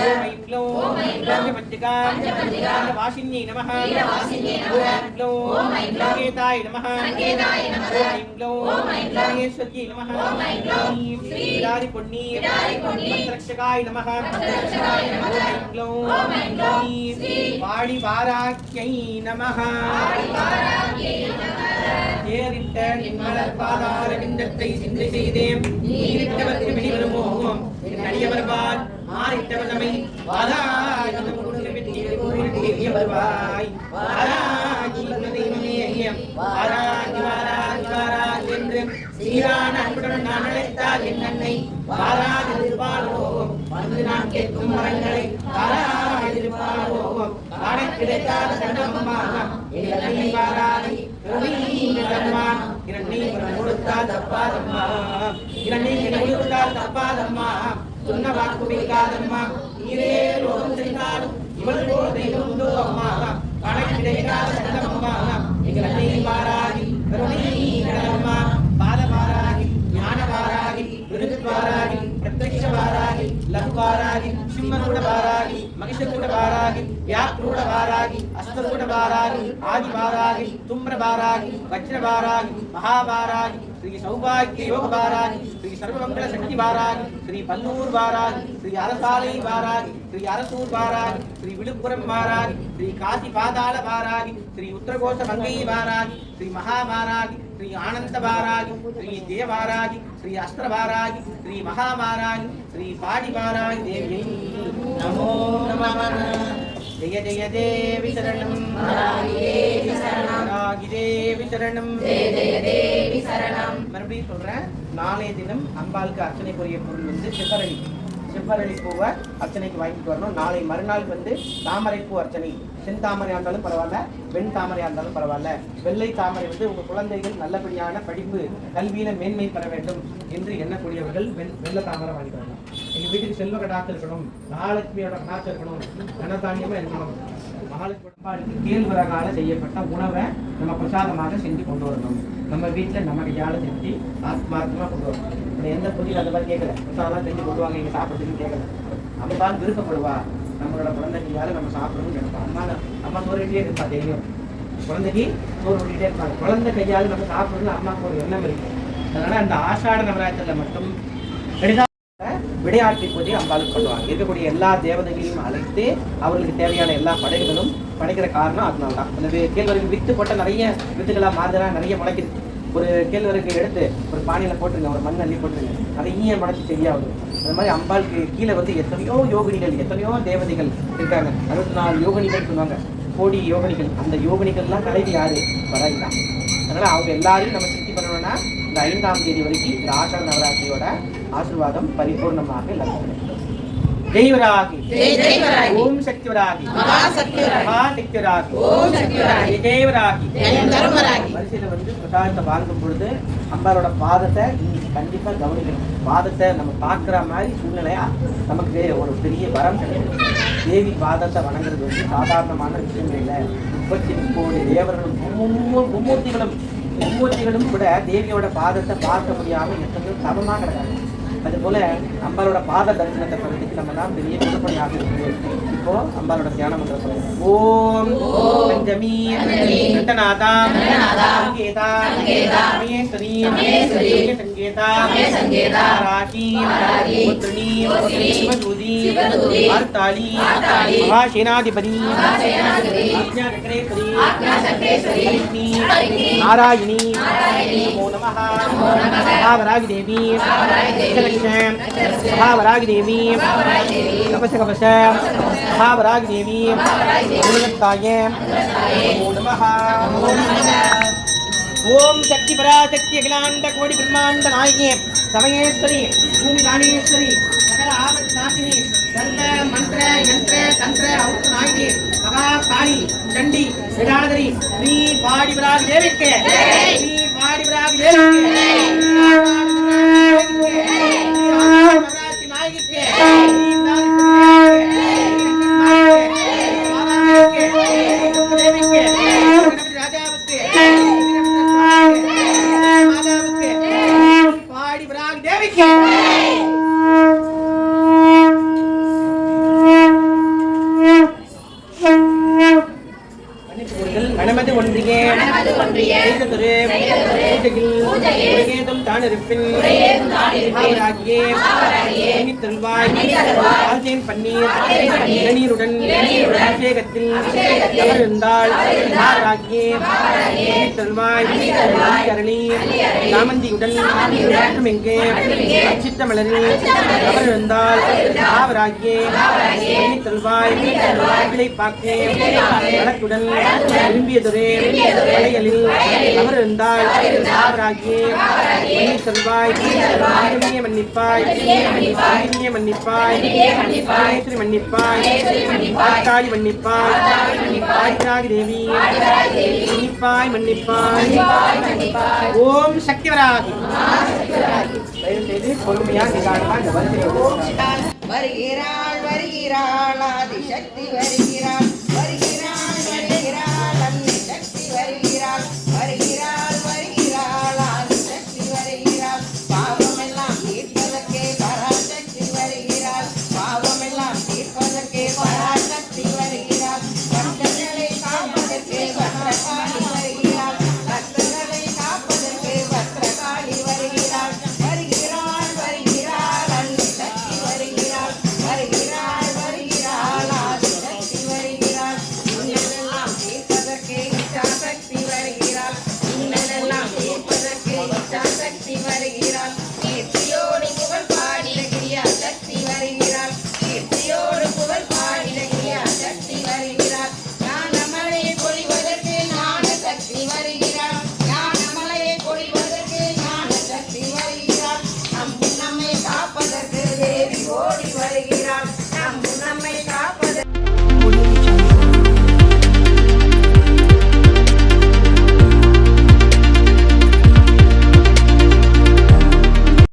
ஓம் க்ளௌம் பஞ்சமஞ்சிகா வாசின்யே நமஹ ஓம் க்ளௌம் சங்கேதாய நமஹ ஓம் க்ளௌம் மகேஸ்வர்யே நமஹ ஓம் விடாரி பொன்னி ரக்ஷகாய நமஹ ஓம் க்ளௌம் வாடி வாராக்யை நமஹ ஏறிட்ட நின்மலர் பாதார விந்தத்தை சிந்தை செய்தேன் நீரிட்டவர்க்கு வெளிவருமோ என் அடியவர்வால் மாறிட்டவர் நம்மை வாதாயுதம் கொண்டு வெற்றி வருவாய் வாராகி வாராகி வாராகி வாராகி என்று சீரான அன்புடன் நான் அழைத்தால் என் அன்னை வாராதிருப்பாளோகம் வந்து நான் கேட்கும் வரங்களை வாராதிருப்பாளோகம் காண கிடைக்காத தண்டம்மா என் வாராதி இரண்டை கொடுத்தால் தப்பாதம்மா இரண்டை கொடுத்தால் தப்பாதம்மா சொன்ன வாக்கு வைக்காதம்மா நீரே லோகம் சென்றாலும் இவள் போல தெய்வம் உண்டோ அம்மா கணக்கிடையாத சந்தம்மா எங்கள் அன்னை வாராகி கருணை கடலம்மா பாத வாராகி ஞான வாராகி விருது வாராகி பிரத்யக்ஷ வாராகி லகு வாராகி சிம்மரூட வாராகி மகிஷரூட வாராகி வியாக்ரூட வாராகி அஸ்வரூட வாராகி ஆதி வாராகி தும்ர வாராகி வஜ்ர வாராகி மகாவாராகி श्री सौभाग्य योग वारागी श्री सर्वमंगल शक्ति वारागी श्री पल्लूर वारागी श्री अरसालई वारागी श्री अरसूर वारागी श्री विलुपुरम वारागी श्री काशी पाताल वारागी श्री उत्तरकोश मंगई वारागी श्री महावारागी श्री आनंद वारागी श्री देव वारागी श्री अस्त्र वारागी श्री महावारागी श्री पाड़ी वारागी देवी नमो नमः जय जय देवी शरणं वारागी देवी शरणं वारागी देवी शरणं जय जय देवी शरणं மறுபடியும் சொல்றேன் நாளைய தினம் அம்பாளுக்கு அர்ச்சனைக்குரிய பொருள் வந்து செவ்வரளி பூவை அர்ச்சனைக்கு வாங்கிட்டு வரணும். நாளை மறுநாள் வந்து தாமரைப்பூ அர்ச்சனை. சென் தாமரையாக இருந்தாலும் பரவாயில்ல, வெண் தாமரையாக இருந்தாலும் பரவாயில்ல. வெள்ளை தாமரை வந்து உங்கள் குழந்தைகள் நல்லபடியான படிப்பு கல்வியில மேன்மை பெற வேண்டும் என்று எண்ணக்கூடியவர்கள் வெள்ளை தாமரை வாங்கிட்டு வரணும். எங்கள் வீட்டுக்கு செல்வ கடாத்து இருக்கணும், மகாலட்சுமியோட கடாத்து இருக்கணும், தனதானியமாக இருக்கணும். மகாலட்சுமி கேழ்வரகால செய்யப்பட்ட உணவை நம்ம பிரசாதமாக செஞ்சு கொண்டு வரணும். நம்ம வீட்டில் நம்ம கையால் செஞ்சு ஆத்மார்த்தமாக கொண்டு வரணும். இப்போ எந்த புதிய அந்த மாதிரி கேட்கல, பிரசாதம் செஞ்சு கொண்டு வாங்க இங்கே சாப்பிட்றதுன்னு கேட்கல. அம்மான்னு விருப்பப்படுவா, நம்மளோட குழந்தை கையால் நம்ம சாப்பிடணும்னு நினைப்போம். அம்மா சோறுட்டே இருப்பா, தெரியும் குழந்தைக்கு சோறு ஊட்டிகிட்டே இருப்பாங்க. குழந்தை கையால் நம்ம சாப்பிடணும்னு அம்மாவுக்கு ஒரு எண்ணம் இருக்கு. அதனால அந்த ஆஷாட நவராத்திரியில் மட்டும் விளையாட்டு பூஜை அம்பாளுக்கு பண்ணுவாங்க. இருக்கக்கூடிய எல்லா தேவதைகளையும் அழைத்து அவர்களுக்கு தேவையான எல்லா படைகளும் படைக்கிற காரணம் அதனால தான். அந்த கேழ்வரகு வித்து போட்ட நிறைய வித்துக்களாக மாறுதலாக நிறைய முளைக்குது. ஒரு கேழ்வரகு எடுத்து ஒரு பானையில் போட்டுருங்க, ஒரு மண் அள்ளி போட்டுருங்க, நிறைய முளைச்சி சரியாகுது. அந்த மாதிரி அம்பாளுக்கு கீழே வந்து எத்தனையோ யோகினிகள், எத்தனையோ தேவதைகள் இருக்காங்க. 64 யோகினிகள் சொல்லுவாங்க, கோடி யோகினிகள். அந்த யோகினிகள்லாம் தலைவி யாரு? வராகி தான். அதனால அவங்க எல்லாரையும் நம்ம சித்தி பண்ணணும்னா இந்த 5ஆம் தேதி வரைக்கும் இந்த ஆஷாட நவராத்திரியோட ஆசீர்வாதம் பரிபூர்ணமாக எல்லாரும். ஜெய் வராகி, ஜெய் வராகி, ஓம் சக்தி வராகி, மகாசக்தி வராகி, மகாசக்தி வராகி, ஓம் சக்தி வராகி, ஜெய் வராகி. வராகி வரிசையில் வந்து பிரசாதத்தை வாங்கும் பொழுது அம்பாளோட பாதத்தை இன்னைக்கு கண்டிப்பா கவனிக்கணும். பாதத்தை நம்ம பார்க்குற மாதிரி சூழ்நிலையா நமக்கு ஒரு பெரிய வரம் கிடைக்கும். தேவி பாதத்தை வணங்குறது வந்து சாதாரணமான விஷயம் இல்லை. 33 தேவர்களும் மும்மூர்த்திகளும் கூட தேவியோட பாதத்தை பார்க்க முடியாமல் எத்தனையோ சமமாக கிடக்காங்க. அதுபோல அம்பாளோட பாத தரிசனத்தை பண்ணுறதுக்கு நம்ம தான் பெரிய பொதுப்பணியாக இருக்குது. இப்போ அம்பாளோட தியானம் பண்ற சொல்லுங்க. ஓம் பஞ்சமி கண்டநாதா சங்கேதா மகேஸ்வரி சங்கேதா ராகி புத்ரணி சிவதூதி வார்த்தாளி மகாசேனாதிபதி ஆக்ஞாசக்ரேஸ்வரி நாராயணி நமோ நமः மகாவராகி தேவி महावरागी देवी कपस महावरागी देवी नमो नमः। ओम शक्ति पराशक्ति अखिलांड कोटि ब्रह्मांड नायकी समयेश्वरी भूमि दानेश्वरी सकल आपद नाशिनी दंत मंत्र यंत्र तंत्र औषध नायकी महाकाली चंडी विराधरी श्री पाडिवराग देवी के श्री पाडिवराग देवी के ஓம் சக்தி வராகி. பொறுமையா நிதானமா இந்த வரிசையோடு வருகிறாள் வருகிறாள் ஆதிசக்தி வருகிறாள்